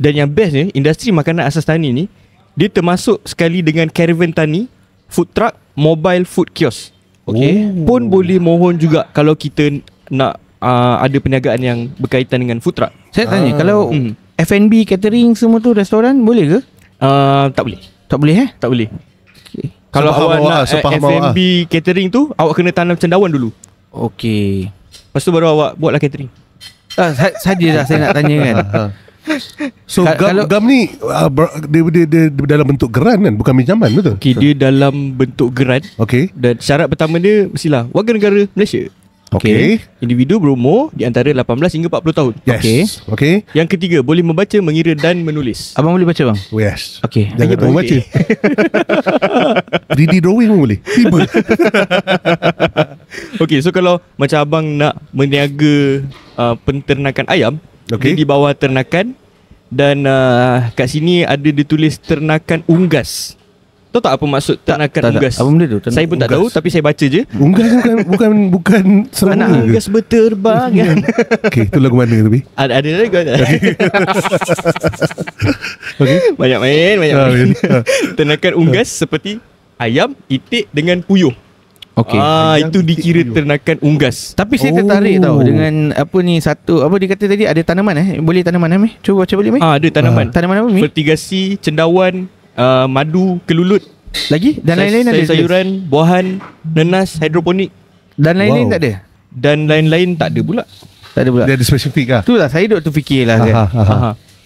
Dan yang best ni, industri makanan asas tani ni, dia termasuk sekali dengan caravan tani, food truck, mobile food kiosk. Okay. Pun boleh mohon juga kalau kita nak ada perniagaan yang berkaitan dengan food truck. Saya tanya, kalau F&B, catering semua tu, restoran boleh ke? Tak boleh. Tak boleh Tak boleh. Okay. Kalau awak nak F&B catering tu, awak kena tanam cendawan dulu. Okay. Lepas tu baru awak buatlah catering. Sajalah saya nak tanya kan. So gam ni dia dalam bentuk geran kan, bukan pinjaman, betul? Okay, dia dalam bentuk geran. Okay. Dan syarat pertama dia mestilah warga negara Malaysia. Okay. Individu berumur di antara 18 hingga 40 tahun. Yes. Okay. Yang ketiga, boleh membaca, mengira dan menulis. Abang boleh baca bang? Yes. Okay. Jangan tak baca. 3D drawing pun boleh. Tiba. Okay, so kalau macam abang nak meniaga penternakan ayam, dia di bawah ternakan. Dan kat sini ada ditulis ternakan unggas. Tahu tak apa maksud ternakan unggas? Apa benda tu? Saya pun tak tahu, tapi saya baca je. Unggas bukan anak unggas berterbangan. Okay, tu lagu mana tu? Ada lagu. Okay. Banyak main. Ternakan unggas seperti ayam, itik dengan puyuh. Okay. Itu dikira ternakan unggas. Tapi saya tertarik tau dengan apa ni, satu apa dia kata tadi, ada tanaman boleh tanaman Cuba baca boleh ada tanaman. Tanaman apa Vertigasi, cendawan, madu, kelulut. Lagi? Dan lain-lain ada sayuran, buahan, nenas, hidroponik. Dan lain-lain tak ada? Dan lain-lain tak ada pula. Dia ada spesifik lah. Itulah saya duk terfikirlah kan.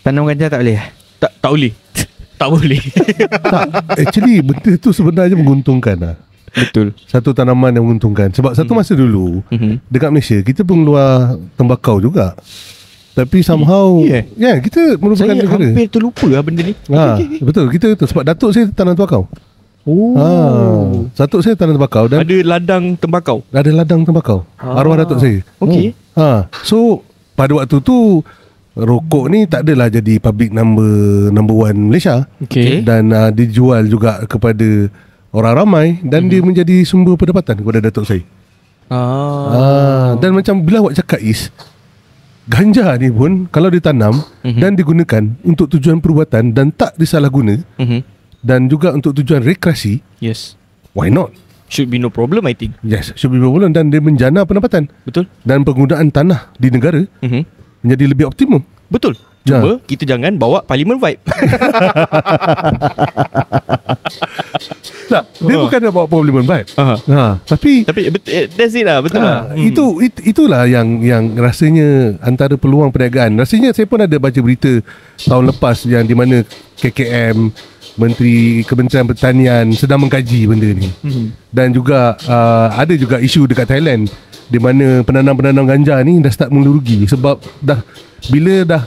Tanam ganja tak boleh? Tak boleh. Tak boleh. Tak, actually benda tu sebenarnya menguntungkan lah. Betul. Satu tanaman yang menguntungkan. Sebab satu masa dulu dekat Malaysia kita pun keluar tembakau juga. Tapi somehow kita merupakan saya negara. hampir terlupa lah benda ni. Betul, kita tu sebab datuk saya tanam tembakau. Datuk saya tanam tembakau dan ada ladang tembakau. Ada ladang tembakau. Arwah datuk saya. Okey. So pada waktu tu rokok ni tak adalah jadi public number one Malaysia. Okay. Dan dijual juga kepada orang ramai dan dia menjadi sumber pendapatan kepada datuk saya. Dan macam bila awak cakap ganja ni pun kalau ditanam dan digunakan untuk tujuan perubatan dan tak disalahguna, dan juga untuk tujuan rekreasi, Yes. why not? Should be no problem, I think. Yes, should be problem, dan dia menjana pendapatan. Betul. Dan penggunaan tanah di negara menjadi lebih optimum. Betul. Cuma kita jangan bawa parlimen vibe. Tak, dia bukan nak bawa parlimen vibe. Tapi that's it lah. Betul lah. Itulah yang rasanya antara peluang perniagaan. Rasanya saya pun ada baca berita tahun lepas yang di mana KKM, Menteri Kementerian Pertanian sedang mengkaji benda ni. Dan juga ada juga isu dekat Thailand di mana penanam-penanam ganja ni dah start mula rugi sebab bila dah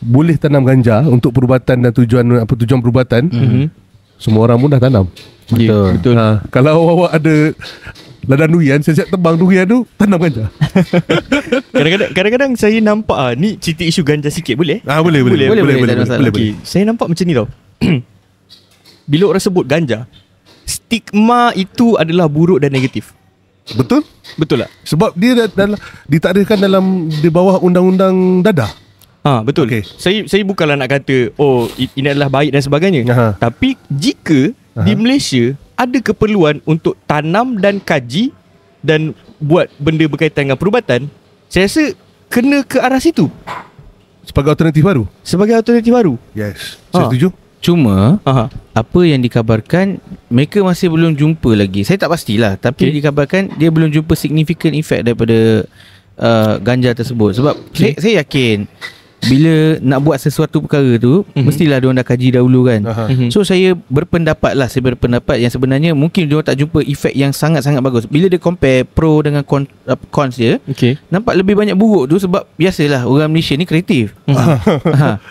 boleh tanam ganja untuk perubatan dan tujuan perubatan, semua orang pun dah tanam. Betul. Kalau awak ada ladang durian, siap-siap tebang durian tu, tanam ganja. Kadang-kadang saya nampak ni cerita isu ganja sikit, boleh? Boleh. Okay. Saya nampak macam ni tau. Bila orang sebut ganja, stigma itu adalah buruk dan negatif. Betul? Betul tak? Sebab dia ditakdirkan dalam di bawah undang-undang dadah. Betul. Okay. Saya bukanlah nak kata ini adalah baik dan sebagainya. Tapi jika di Malaysia ada keperluan untuk tanam dan kaji dan buat benda berkaitan dengan perubatan, saya rasa kena ke arah situ. Sebagai alternatif baru. Yes. Saya setuju. Cuma apa yang dikabarkan, mereka masih belum jumpa lagi. Saya tak pastilah, tapi dikabarkan dia belum jumpa significant effect daripada ganja tersebut. Sebab saya yakin bila nak buat sesuatu perkara tu, mestilah diorang dah kaji dahulu kan. So saya berpendapat yang sebenarnya mungkin diorang tak jumpa efek yang sangat-sangat bagus. Bila dia compare pro dengan cons dia, nampak lebih banyak buruk tu. Sebab biasalah orang Malaysia ni kreatif.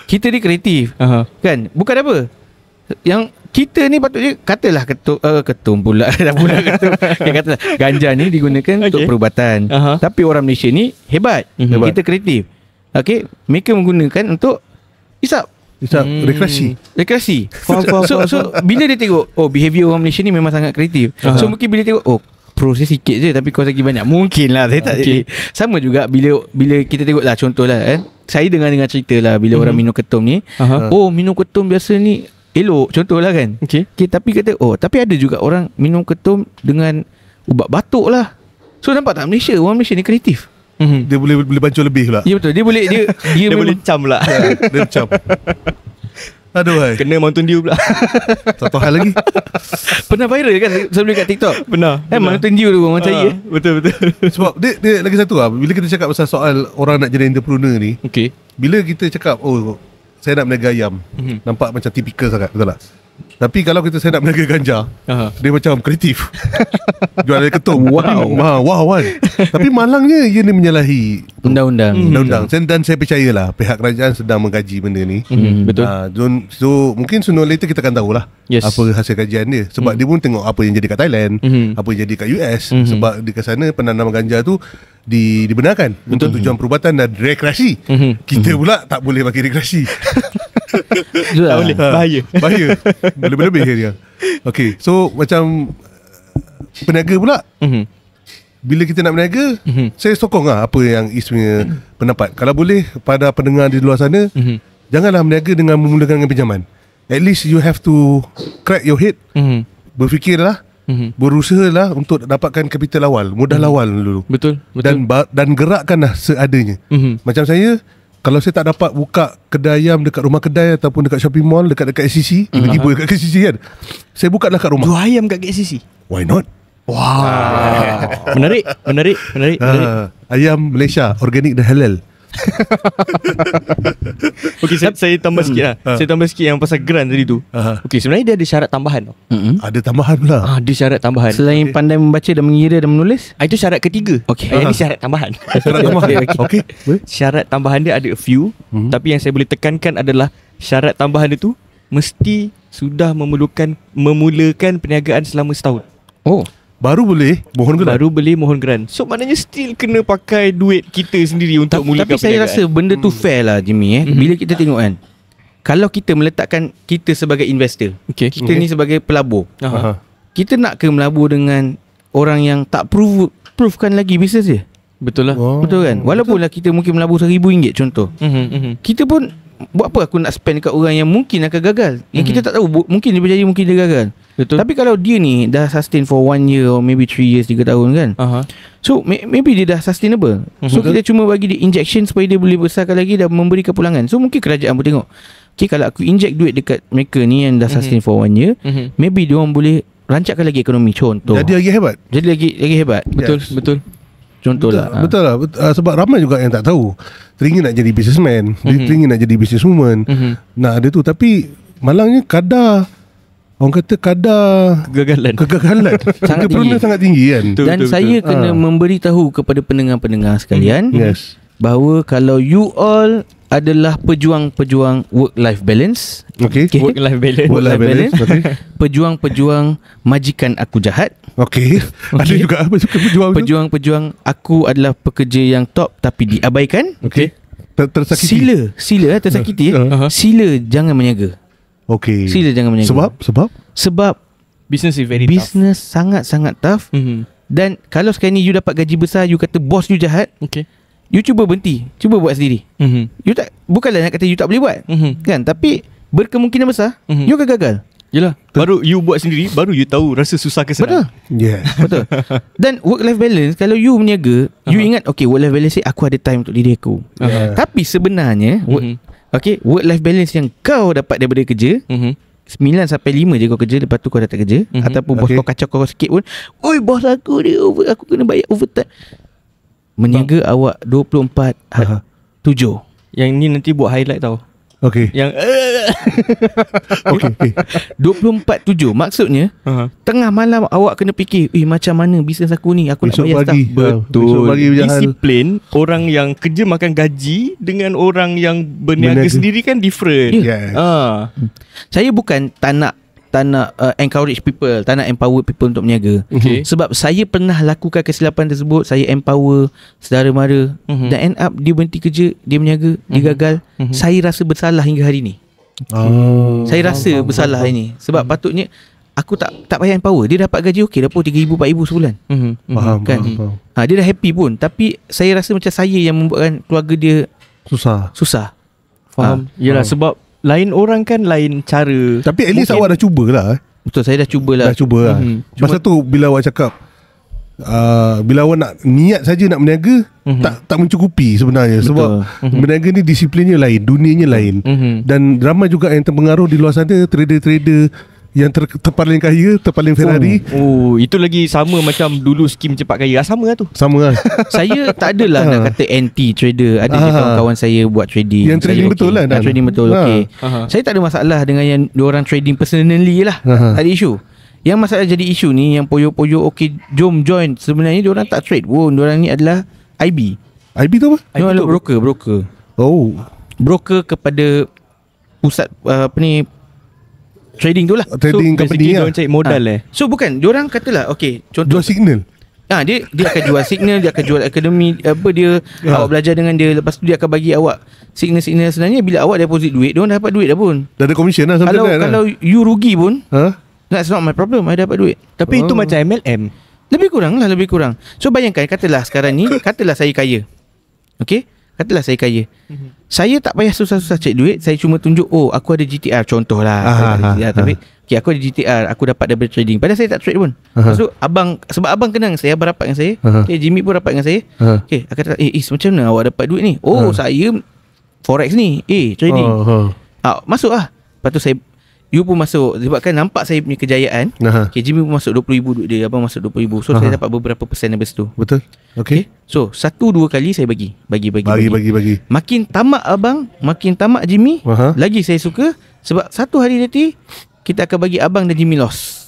Kita ni kreatif, kan? Bukan apa, yang kita ni patutnya katalah ketum pula. Dah pula ketum. Katalah ganja ni digunakan untuk perubatan. Tapi orang Malaysia ni hebat. Kita kreatif. Okay, mereka menggunakan untuk hisap rekreasi. So bila dia tengok behavior orang Malaysia ni memang sangat kreatif. So mungkin bila tengok proses sikit je tapi kos lagi banyak, mungkin lah. Saya tak sama juga bila kita tengok lah, contohlah saya dengar cerita lah bila orang minum ketum ni, minum ketum biasa ni elok, contohlah kan. Tapi kata tapi ada juga orang minum ketum dengan ubat batuk lah. So nampak tak, orang Malaysia ni kreatif. Dia boleh bancur lebih pula. Ya betul. Dia boleh cam lah. Dia cam. Aduh hai. Kena Mountain Dew pula. Satu hal lagi. Pernah viral kan sebelum kat TikTok? Pernah. Mountain Dew tu orang cari. Betul. Sebab dia lagi satu lah. Bila kita cakap pasal soal orang nak jadi entrepreneur ni, bila kita cakap saya nak berniaga ayam, nampak macam tipikal sangat, betul tak? Tapi kalau saya nak berniaga ganja, dia macam kreatif. Jual dari ketum. Wow kan. Tapi malangnya ia ni menyalahi undang-undang. Dan saya percayalah pihak kerajaan sedang mengkaji benda ni. Betul. So mungkin sooner or later kita akan tahulah apa hasil kajian dia. Sebab dia pun tengok apa yang jadi kat Thailand, apa yang jadi kat US. Sebab di sana penanaman ganja tu dibenarkan untuk tujuan perubatan dan rekreasi. Kita pula tak boleh bagi rekreasi. Tak boleh. Bahaya. Lebih-lebih dia. Okay, so macam peniaga pula, bila kita nak berniaga, saya sokong lah apa yang Is punya pendapat. Kalau boleh pada pendengar di luar sana, janganlah berniaga dengan memulakan dengan pinjaman. At least you have to crack your head, berfikirlah, berusahalah untuk dapatkan kapital awal, modal awal dulu. Betul. Dan gerakkanlah seadanya. Macam saya, kalau saya tak dapat buka kedai ayam dekat rumah kedai ataupun dekat shopping mall, dekat SCC, tiba-tiba dekat SCC kan, saya buka lah kat rumah. Jual ayam kat SCC. Why not? Menarik. Ayam Malaysia, organik dan halal. Okay, saya tambah sikit lah. Saya tambah sikit yang pasal grant tadi tu. Okay, sebenarnya dia ada syarat tambahan tau. Ada tambahan pula. Ada syarat tambahan. Selain pandai membaca dan mengira dan menulis, itu syarat ketiga. Ini syarat tambahan. Okay. Syarat tambahan dia ada a few, tapi yang saya boleh tekankan adalah syarat tambahan dia tu mesti sudah memulakan perniagaan selama setahun. Baru boleh mohon grant. So maknanya still kena pakai duit kita sendiri untuk mulakan perniagaan. Tapi saya rasa benda tu fair lah Jimmy. Bila kita tengok kan, kalau kita meletakkan kita sebagai investor, kita ni sebagai pelabur, kita nak ke melabur dengan orang yang tak provekan lagi bisnes dia? Betul lah. Betul kan? Walaupun lah kita mungkin melabur RM1,000 contoh, kita pun buat apa aku nak spend dekat orang yang mungkin akan gagal, yang kita tak tahu, mungkin dia berjaya, mungkin dia gagal. Betul. Tapi kalau dia ni dah sustain for 1 year or maybe 3 years, 3 tahun kan, so maybe dia dah sustainable. So kita cuma bagi dia injection supaya dia boleh besarkan lagi dan memberi kepulangan. So mungkin kerajaan pun tengok, okay, kalau aku inject duit dekat mereka ni yang dah sustain for 1 year, maybe dia orang boleh rancakkan lagi ekonomi. Contoh, Jadi lagi hebat. jadi lagi hebat. Betul, Yes. betul. Contohlah. Betul lah. Sebab ramai juga yang tak tahu. Teringin nak jadi businessman, teringin nak jadi businesswoman, nak ada tu. Tapi malangnya kadar, orang kata kadar kegagalan Sangat entrepreneur tinggi. sangat tinggi kan. Betul, Dan betul, saya betul. kena memberitahu kepada pendengar-pendengar sekalian, Yes. bahawa kalau you all adalah pejuang-pejuang work-life balance, Okay. Okay. Work-life balance. Work-life balance. Okay. pejuang-pejuang majikan aku jahat, Okay. Ada juga apa suka berjuang tu? pejuang-pejuang aku adalah pekerja yang top tapi diabaikan. Okay. Tersakiti. Sila tersakiti. Sila jangan meniaga. Okay. Sila jangan meniaga. Sebab Business is very business sangat-sangat tough. tough. Dan kalau sekarang ni you dapat gaji besar, you kata bos you jahat, Okay. you cuba berhenti, cuba buat sendiri. You tak, bukanlah nak kata you tak boleh buat, kan, tapi berkemungkinan besar you akan gagal. Yelah, baru you buat sendiri, baru you tahu rasa susah ke Betul. senang. Yes. Betul. Dan work-life balance, kalau you meniaga, you ingat, okay, work-life balance ni aku ada time untuk diri aku. Tapi sebenarnya work-life balance yang kau dapat daripada kerja, 9 sampai 5 je kau kerja, lepas tu kau dah tak kerja, ataupun bos kau kacau kau sikit pun, oi bos aku dia aku kena bayar overtime. Meniaga awak 24/7. Yang ni nanti buat highlight tau. Okay. Yang Okay. 24/7 maksudnya tengah malam awak kena fikir, macam mana bisnes aku ni, aku Besok nak bayar pagi. staff. Betul. Besok pagi berjalan. Disiplin orang yang kerja makan gaji dengan orang yang berniaga sendiri kan different. Yes. Saya bukan tak nak encourage people, tak nak empower people untuk berniaga. Okay. Sebab saya pernah lakukan kesilapan tersebut. Saya empower saudara mara, dan end up dia berhenti kerja, dia berniaga, dia gagal. Saya rasa bersalah hingga hari ni. Saya rasa bersalah ini. Sebab patutnya aku tak payah empower. Dia dapat gaji okey, dapat 3,000 4,000 sebulan. Faham, Kan? faham. Dia dah happy pun, tapi saya rasa macam saya yang membuatkan keluarga dia susah. Faham. Yelah, sebab lain orang kan lain cara. Tapi at least Mungkin- awak dah cubalah. Betul, saya dah cubalah. Dah cuba lah. Masa tu bila awak cakap bila awak nak niat saja nak berniaga, tak mencukupi sebenarnya. Sebab berniaga ni disiplinnya lain, dunianya lain. Dan ramai juga yang terpengaruh di luar sana, trader-trader yang terpaling kaya, terpaling Ferrari. Oh, itu lagi sama macam dulu skim cepat kaya. Sama lah tu. Sama lah. Saya tak adalah nak kata anti trader. Ada je kawan-kawan saya buat trading. Yang trading Saya betul lah, Dan. Trading betul, okey. Saya tak ada masalah dengan yang diorang trading personally lah. Tak ada isu. Yang masalah jadi isu ni, yang poyo-poyo okey jom join, sebenarnya diorang tak trade pun. Diorang ni adalah IB. IB tu apa? Diorang adalah broker. Oh, Broker kepada pusat trading tu lah. trading company lah. Diorang cari modal So bukan, diorang katalah okey, contoh Jual signal. dia akan jual signal, dia akan jual akademi, dia awak belajar dengan dia, lepas tu dia akan bagi awak signal-signal. Sebenarnya bila awak deposit duit, dia orang dapat duit dah pun. Dah ada commission lah Kalau sometimes kalau you rugi pun, Ha? that's not my problem, I dapat duit. Tapi itu macam MLM. Lebih kurang. So bayangkan, katalah sekarang ni, katalah saya kaya. Okey? Katalah saya kaya. Saya tak payah susah-susah cek duit, saya cuma tunjuk, aku ada GTR, contohlah. Saya tak ada GTR, tapi okay, aku ada GTR, aku dapat daripada trading. Padahal saya tak trade pun. Lepas tu sebab abang kenal saya, abang rapat dengan saya. Okay, Jimmy pun rapat dengan saya. Okay, aku kata, macam mana awak dapat duit ni? Saya forex ni, trading. Masuk lah. Lepas tu you pun masuk. Sebab kan nampak saya punya kejayaan. Okay, Jimmy pun masuk 20,000 duit dia, abang masuk 20,000. So saya dapat beberapa persen dari situ. Betul. Okay. So 1-2 kali saya bagi. Bagi. Makin tamak abang, makin tamak Jimmy, lagi saya suka. Sebab satu hari nanti kita akan bagi abang dan Jimmy loss.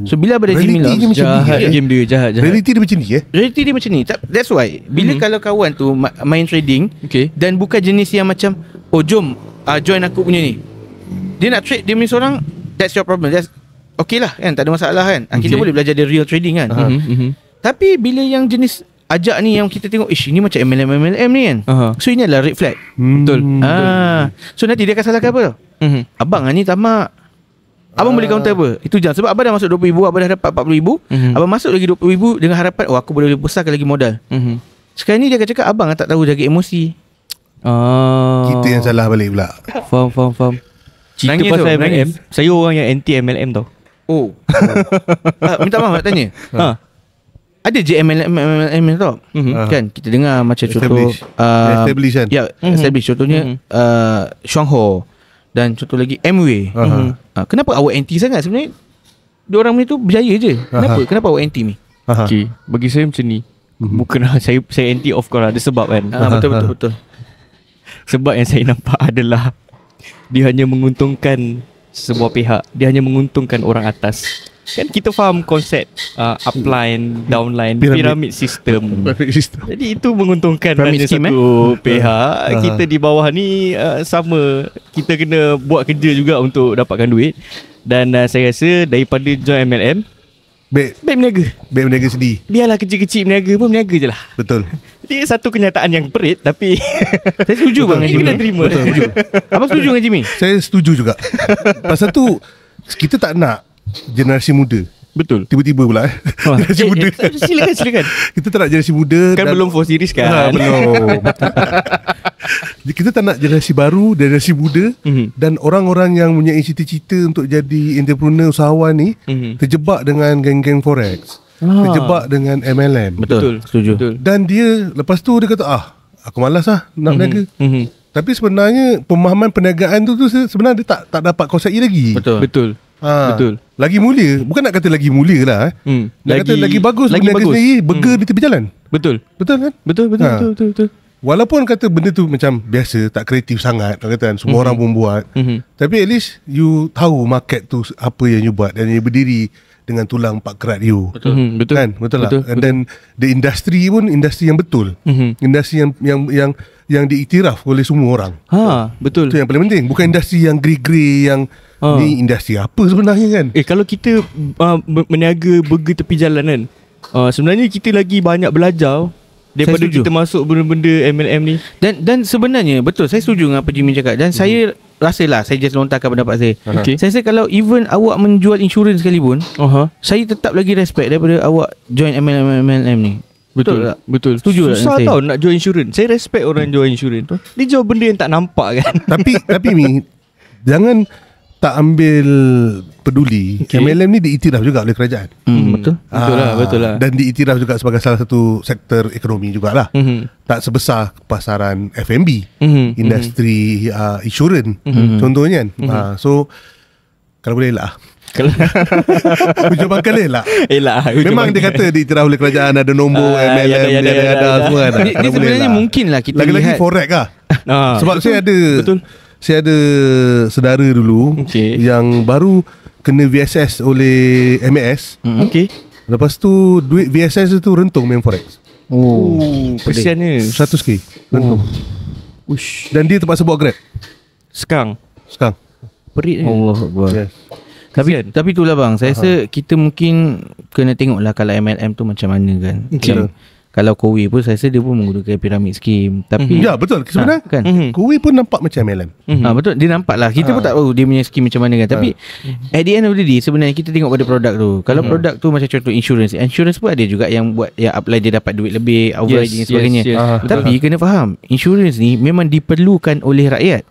So bila pada Jimmy loss, Reality dia macam ni, Game dia jahat. Reality dia macam ni reality dia macam ni. That's why bila kalau kawan tu main trading, dan bukan jenis yang macam, jom join aku punya ni, dia nak trade dia punya seorang, that's your problem. That's okay lah kan, tak ada masalah kan. Kita boleh belajar dari real trading kan. Tapi bila yang jenis ajak ni, yang kita tengok, ini macam MLM ni kan. So ini adalah red flag. Betul. So nanti dia akan salahkan apa tau? Abang ni tamak. Abang boleh counter apa? Itu jangan. Sebab abang dah masuk 20,000, abang dah dapat 40,000, abang masuk lagi 20,000 dengan harapan, aku boleh besarkan lagi modal. Sekarang ni dia akan cakap, abang tak tahu jaga emosi. Kita yang salah balik pula. Faham. Cerita Nangis pasal tu, MLM, nangis. saya orang yang anti MLM tau. Oh. Minta maaf nak tanya. Ha. Ada je MLM tau. Kan kita dengar macam contoh Establish kan. ya, establish contohnya Shuangho dan contoh lagi Amway. Kenapa awak anti sangat sebenarnya? Diorang ni tu berjaya je. Kenapa awak anti ni? Okay, bagi saya macam ni. Bukan saya anti, of course ada sebab kan. Betul. Sebab yang saya nampak adalah dia hanya menguntungkan sebuah pihak. Dia hanya menguntungkan orang atas. Kan kita faham konsep upline, downline, pyramid system. Jadi itu menguntungkan Pyramid hanya scheme, satu pihak. Kita di bawah ni sama. Kita kena buat kerja juga untuk dapatkan duit. Dan saya rasa daripada join MLM, baik berniaga sedih. Biarlah kecil-kecil berniaga pun berniaga je lah. Betul. Dia satu kenyataan yang perit, tapi Saya setuju bang kita kena terima. Abang setuju dengan Jimmy? Saya setuju juga. Pasal tu kita tak nak generasi muda. Betul. Tiba-tiba pula generasi muda. Silakan. Kita tak nak generasi muda. Kan belum 4 series kan. Belum. Kita tak nak generasi baru, generasi muda dan orang-orang yang punya cita-cita untuk jadi entrepreneur, usahawan ni terjebak dengan geng-geng forex, terjebak dengan MLM. Betul. Setuju. Betul. Dan dia lepas tu dia kata aku malas nak berniaga. Tapi sebenarnya pemahaman perniagaan tu sebenarnya dia tak dapat kuasai lagi. Betul. Betul. Lagi mulia. Bukan nak kata lagi mulia lah Nak kata lagi bagus berniaga sendiri, burger di tepi jalan. Betul. Betul kan? Betul. Walaupun kata benda tu macam biasa, tak kreatif sangat, kata kan, semua orang pun buat. Tapi at least you tahu market tu apa yang you buat dan you berdiri dengan tulang 4 kerat you. Betul. Kan? Betul lah. And then the industry pun industri yang betul. Industri yang diiktiraf oleh semua orang. Betul. Itu yang paling penting. Bukan industri yang grey-grey yang ni industri apa sebenarnya kan? Kalau kita meniaga burger tepi jalan kan, sebenarnya kita lagi banyak belajar daripada kita masuk benda-benda MLM ni. Dan sebenarnya betul, saya setuju dengan apa Jimmy cakap. Dan saya rasalah, saya just lontarkan pendapat saya. Saya rasa kalau even awak menjual insurans sekalipun, saya tetap lagi respect daripada awak join MLM ni. Betul. Setuju. Susah tau nak jual insurans. Saya respect orang jual insurans. Dia jual benda yang tak nampak kan. Tapi Mi, jangan tak ambil peduli. MLM ni diiktiraf juga oleh kerajaan. Betul. Betul lah. Dan diiktiraf juga sebagai salah satu sektor ekonomi jugalah. Tak sebesar pasaran F&B, industri insurans contohnya kan. So kalau boleh lah, hujung pangkal elak. Memang dia kata diiktiraf oleh kerajaan, ada nombor MLM, ada semua kan. Dia sebenarnya mungkin lah kita lagi-lagi lihat forex lah. Sebab saya ada Betul. Saya ada saudara dulu yang baru kena VSS oleh MAS. Lepas tu duit VSS tu rentung main forex. Kesiannya 100k rentung. Dan dia terpaksa bawa Grab sekarang. perit. Allah. Yes. Tapi itulah bang, saya rasa kita mungkin kena tengoklah kalau MLM tu macam mana kan. Kalau Kowi pun saya rasa dia pun menggunakan pyramid scheme. Tapi ya betul, sebenarnya kan Kowi pun nampak macam MLM. Betul, dia nampak lah. Kita pun tak tahu dia punya scheme macam mana kan. Tapi at the end of the day, sebenarnya kita tengok pada produk tu. Kalau produk tu macam contoh insurance pun ada juga yang buat yang apply dia dapat duit lebih, overriding dan sebagainya. Tapi kena faham, insurance ni memang diperlukan oleh rakyat.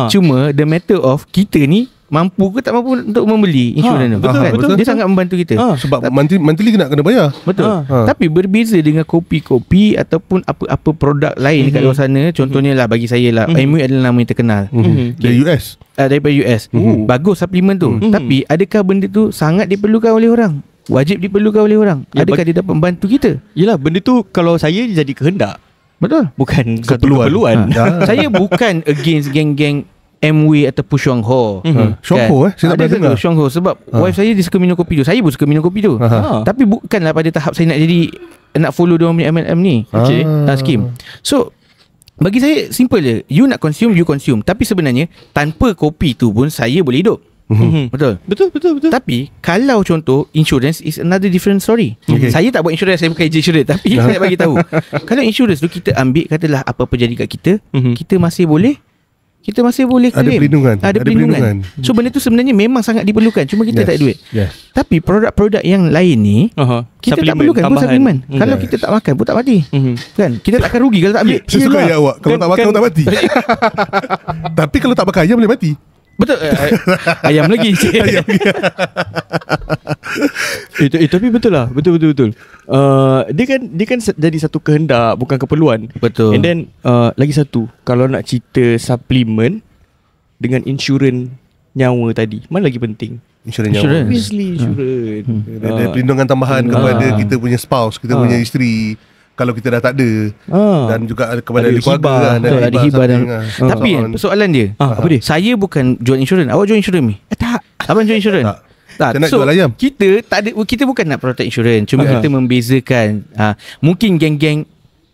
Cuma the matter of kita ni mampu ke tak mampu untuk membeli insurans tu. Betul. Dia sangat membantu kita. Sebab monthly kena bayar. Betul. Tapi berbeza dengan kopi-kopi ataupun apa-apa produk lain dekat luar sana. Contohnya lah bagi saya lah, Amway adalah nama yang terkenal. Dari US. Daripada US. Bagus suplemen tu. Tapi adakah benda tu sangat diperlukan oleh orang? Wajib diperlukan oleh orang? Adakah dia dapat membantu kita? Yelah, benda tu kalau saya jadi kehendak. Betul. Bukan keperluan. Saya bukan against geng-geng Amway ataupun Shuangho. Shuangho saya tak pernah dengar Shuangho sebab wife saya dia suka minum kopi tu. Saya pun suka minum kopi tu. Tapi bukanlah pada tahap saya nak follow dia punya MLM ni. Scheme. So bagi saya simple je. You nak consume, you consume. Tapi sebenarnya tanpa kopi tu pun saya boleh hidup. Betul. Tapi kalau contoh insurance is another different story. Saya tak buat insurance, saya bukan agent insurance. Tapi saya bagi tahu, kalau insurance tu kita ambil, katalah apa-apa jadi kat kita, kita masih boleh kita masih boleh claim. Ada perlindungan. So benda tu sebenarnya memang sangat diperlukan, cuma kita tak ada duit. Tapi produk-produk yang lain ni kita tak perlukan pun suplemen. Kalau kita tak makan pun tak mati. Kan? Kita tak akan rugi kalau tak ambil. Saya suka ayat awak. Kalau tak makan tak mati. Tapi kalau tak makan ayam boleh mati. Betul. Ayam lagi. Tapi betul lah. Betul. Dia kan jadi satu kehendak, bukan keperluan. Betul. And then lagi satu, kalau nak cerita suplemen dengan insurans nyawa tadi, mana lagi penting? Insurans nyawa. Obviously insurans. Ada perlindungan tambahan kepada kita punya spouse, kita punya isteri kalau kita dah tak ada. Dan juga kepada ahli keluarga, ada hibah dan tapi persoalan dia, apa dia? Saya bukan jual insurans. Awak jual insurans ni? Tak. Abang jual insurans? Tak. Saya nak jual ayam. Kita bukan nak protect insurans. Cuma kita membezakan mungkin geng-geng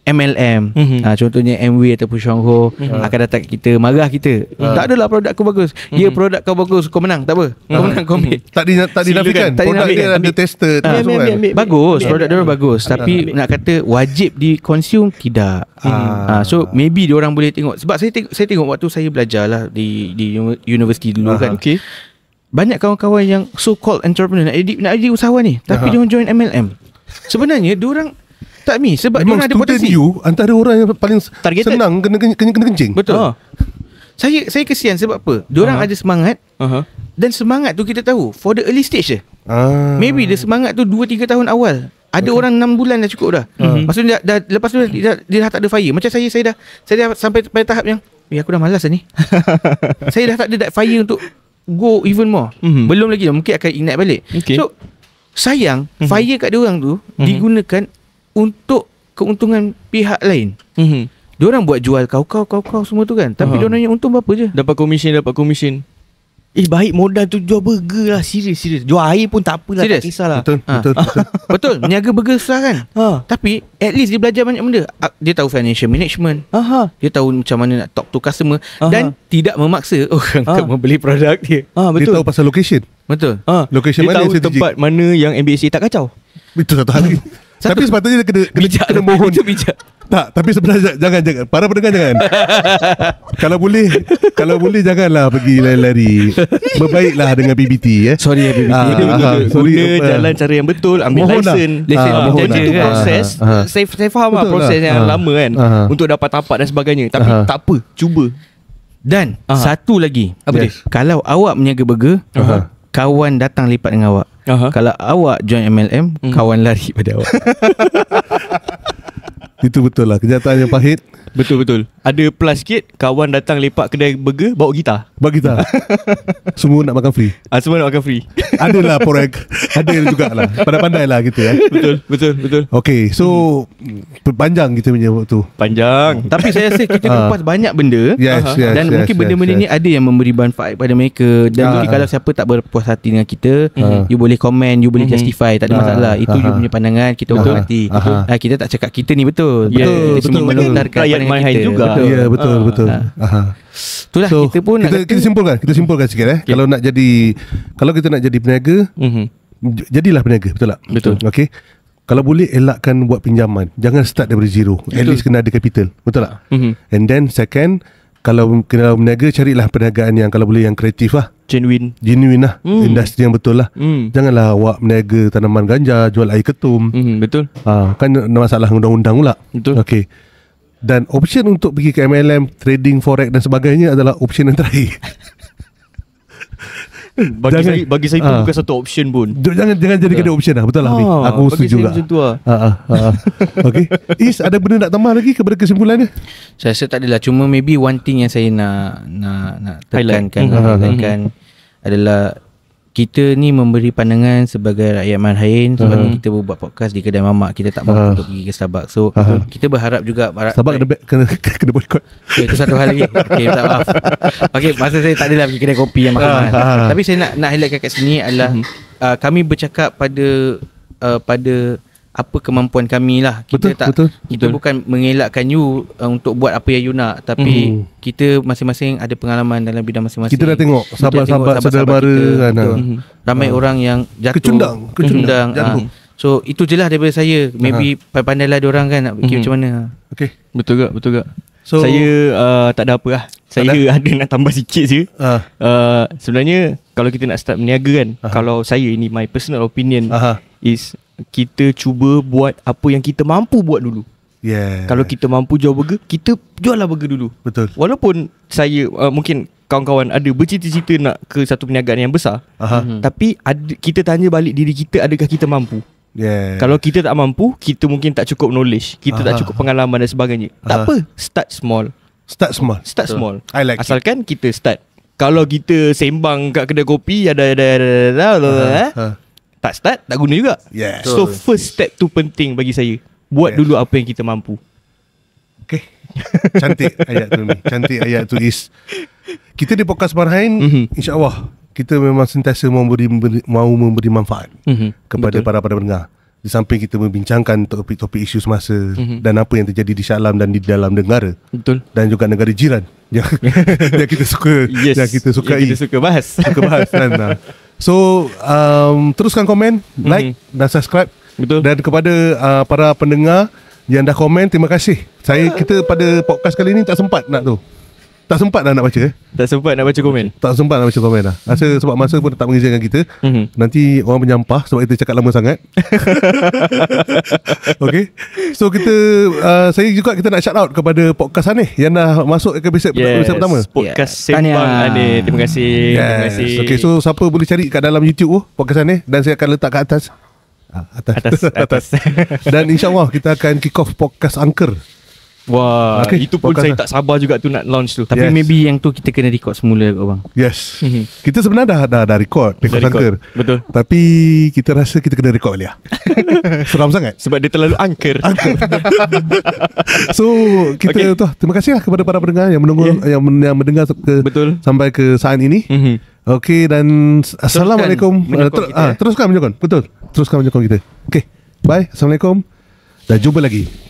MLM, contohnya MW ataupun Shongho akan datang kita, marah kita. Tak adalah produk kau bagus. Ya, produk kau bagus, kau menang, tak apa. Kau menang, kau ambil. Tak dinafikan. Produk dia ada tested. Bagus, produk dia bagus. Tapi nak kata wajib di-consume, tidak. So maybe dia orang boleh tengok. Sebab saya tengok waktu saya belajar lah di universiti dulu kan. Banyak kawan-kawan yang so-called entrepreneur nak jadi usahawan ni, tapi dia join MLM. Sebenarnya dia orang tak mi, sebab dia ada potensi. You antara orang yang paling targeted. Senang kena kencing. Betul. Saya kesian sebab apa? Dia orang ada semangat. Dan semangat tu kita tahu for the early stage je. Maybe dia semangat tu 2-3 tahun awal. Ada orang 6 bulan dah cukup dah. Lepas tu lepas tu dia dah tak ada fire. Macam saya dah sampai pada tahap yang aku dah malas dah ni. Saya dah tak ada that fire untuk go even more. Belum lagi dah, mungkin akan ignite balik. So sayang fire kat dia orang tu digunakan untuk keuntungan pihak lain. Diorang buat jual kau semua tu kan. Tapi diorang yang untung berapa je? Dapat komisen. Baik modal tu jual burger lah. Serius. Jual air pun tak apalah, tak kisahlah. Betul. Betul. Meniaga burger susah kan. Tapi at least dia belajar banyak benda. Dia tahu financial management. Dia tahu macam mana nak talk to customer. Dan tidak memaksa orang untuk membeli produk dia. Dia Betul. tahu pasal location. Betul. Location dia mana tahu tempat mana yang MBSA tak kacau. Itu satu hal. Tapi sepatutnya dia kena mohon. Itu bijak. Tak, tapi sebenarnya jangan. Para pendengar jangan. Kalau boleh janganlah pergi lari-lari. Berbaiklah dengan PBT. Sorry ya PBT. Guna jalan cara yang betul, ambil lesen. Jadi tu proses. Saya faham lah proses yang lama kan, untuk dapat tapak dan sebagainya. Tapi tak apa, cuba. Dan satu lagi. Apa dia? Kalau awak meniaga burger, kawan datang lipat dengan awak. Kalau awak join MLM, kawan lari pada awak. Itu betul lah, kenyataan yang pahit. Betul. Ada plus sikit, kawan datang lepak kedai burger bawa gitar. Semua nak makan free. Semua nak makan free. Adalah porek. Ada jugalah. Pandai-pandai lah gitu ya. Betul. Okay, so panjang kita punya waktu. Panjang. Tapi saya rasa kita kupas banyak benda. Yes, dan mungkin benda-benda ni ada yang memberi manfaat pada mereka. Dan mungkin kalau siapa tak berpuas hati dengan kita, you boleh komen, you boleh justify, tak ada masalah. Itu you punya pandangan, kita hormati. Kita tak cakap kita ni betul. Kita cuma melontarkan pandangan kita juga. Ya, betul. Itulah So, kita pun kita simpulkan sikit. Kalau kita nak jadi peniaga, jadilah peniaga, betul tak? Betul. Okay. Kalau boleh elakkan buat pinjaman. Jangan start daripada zero. At least kena ada capital, betul tak? And then second, kalau berniaga, carilah perniagaan yang kalau boleh yang kreatif lah, genuine lah, industri yang betul lah. Janganlah awak berniaga tanaman ganja, jual air ketum. Betul. Kan masalah undang-undang pula. Betul. Okay. Dan option untuk pergi ke MLM, trading, forex dan sebagainya adalah option yang terakhir. Bagi saya itu bukan satu option pun. Jangan jadikan dia option lah. Betul lah. Aku setuju lah. Okay. Is, ada benda nak tambah lagi kepada kesimpulannya? Saya rasa tak adalah. Cuma maybe one thing yang saya nak tekankan adalah kita ni memberi pandangan sebagai rakyat Marhain. Sebab kita buat podcast di kedai mamak, kita tak mampu untuk pergi ke Starbucks. So kita berharap juga Starbucks kena boycott. Itu satu hal lagi. Minta maaf. Masa saya tak adalah pergi kedai kopi yang mahal. Tapi saya nak highlightkan kat sini adalah kami bercakap pada apa kemampuan kami lah. Kita kita bukan mengelakkan you untuk buat apa yang you nak, tapi kita masing-masing ada pengalaman dalam bidang masing-masing. Kita dah tengok sahabat-sahabat saudara kan. Ramai orang yang jatuh kecundang. So itu je lah daripada saya. Maybe pandai-pandailah diorang kan nak fikir macam mana. Okay. Betul tak? So saya tak ada apa lah. Saya ada nak tambah sikit je. Sebenarnya kalau kita nak start berniaga kan, kalau saya, ini my personal opinion, is kita cuba buat apa yang kita mampu buat dulu. Kalau kita mampu jual burger, kita jual lah burger dulu. Betul. Walaupun saya mungkin kawan-kawan ada bercita-cita nak ke satu perniagaan yang besar, tapi kita tanya balik diri kita, adakah kita mampu? Kalau kita tak mampu, kita mungkin tak cukup knowledge, kita tak cukup pengalaman dan sebagainya. Tak apa, start small. Start small. I like asalkan kita start. Kalau kita sembang kat kedai kopi tak start, tak guna juga. So first step tu penting bagi saya. Buat dulu apa yang kita mampu. Okay. Cantik ayat tu ni. Cantik ayat tu is. Kita di Podcast Marhain, insya-Allah kita memang sentiasa mahu memberi manfaat kepada para pendengar. Di samping kita membincangkan topik-topik isu semasa dan apa yang terjadi di Shah Alam dan di dalam negara. Betul. Dan juga negara jiran yang kita suka, yang kita sukai. Yang kita suka bahas. Kan. So teruskan komen, like dan subscribe. Betul. Dan kepada para pendengar yang dah komen, terima kasih. Kita pada podcast kali ni tak sempat nak nak baca. Tak sempat nak baca komen. Tak sempat nak baca komen dah. Rasa sebab masa pun tak mengizinkan kita. Nanti orang menyampah sebab kita cakap lama sangat. Okay. So saya juga kita nak shout out kepada podcast Aneh yang dah masuk ke episode pertama. Podcast Sembang Aneh. Terima kasih. Terima kasih. Okay, so siapa boleh cari kat dalam YouTube podcast Aneh, dan saya akan letak kat atas. Atas. Dan insyaAllah kita akan kick off podcast Angker. Wah, itu pun saya tak sabar juga tu nak launch tu. Tapi maybe yang tu kita kena record semula kat bang. Yes. Kita sebenarnya dah record Angker. Betul. Tapi kita rasa kita kena record balik. Seram sangat sebab dia terlalu angker. So kita terima kasih lah kepada para pendengar yang menunggu, yang mendengar sampai ke saat ini. Okay, dan Assalamualaikum. Teruskan menyokong. Betul. Teruskan menyokong kita. Okay, bye. Assalamualaikum. Dan jumpa lagi.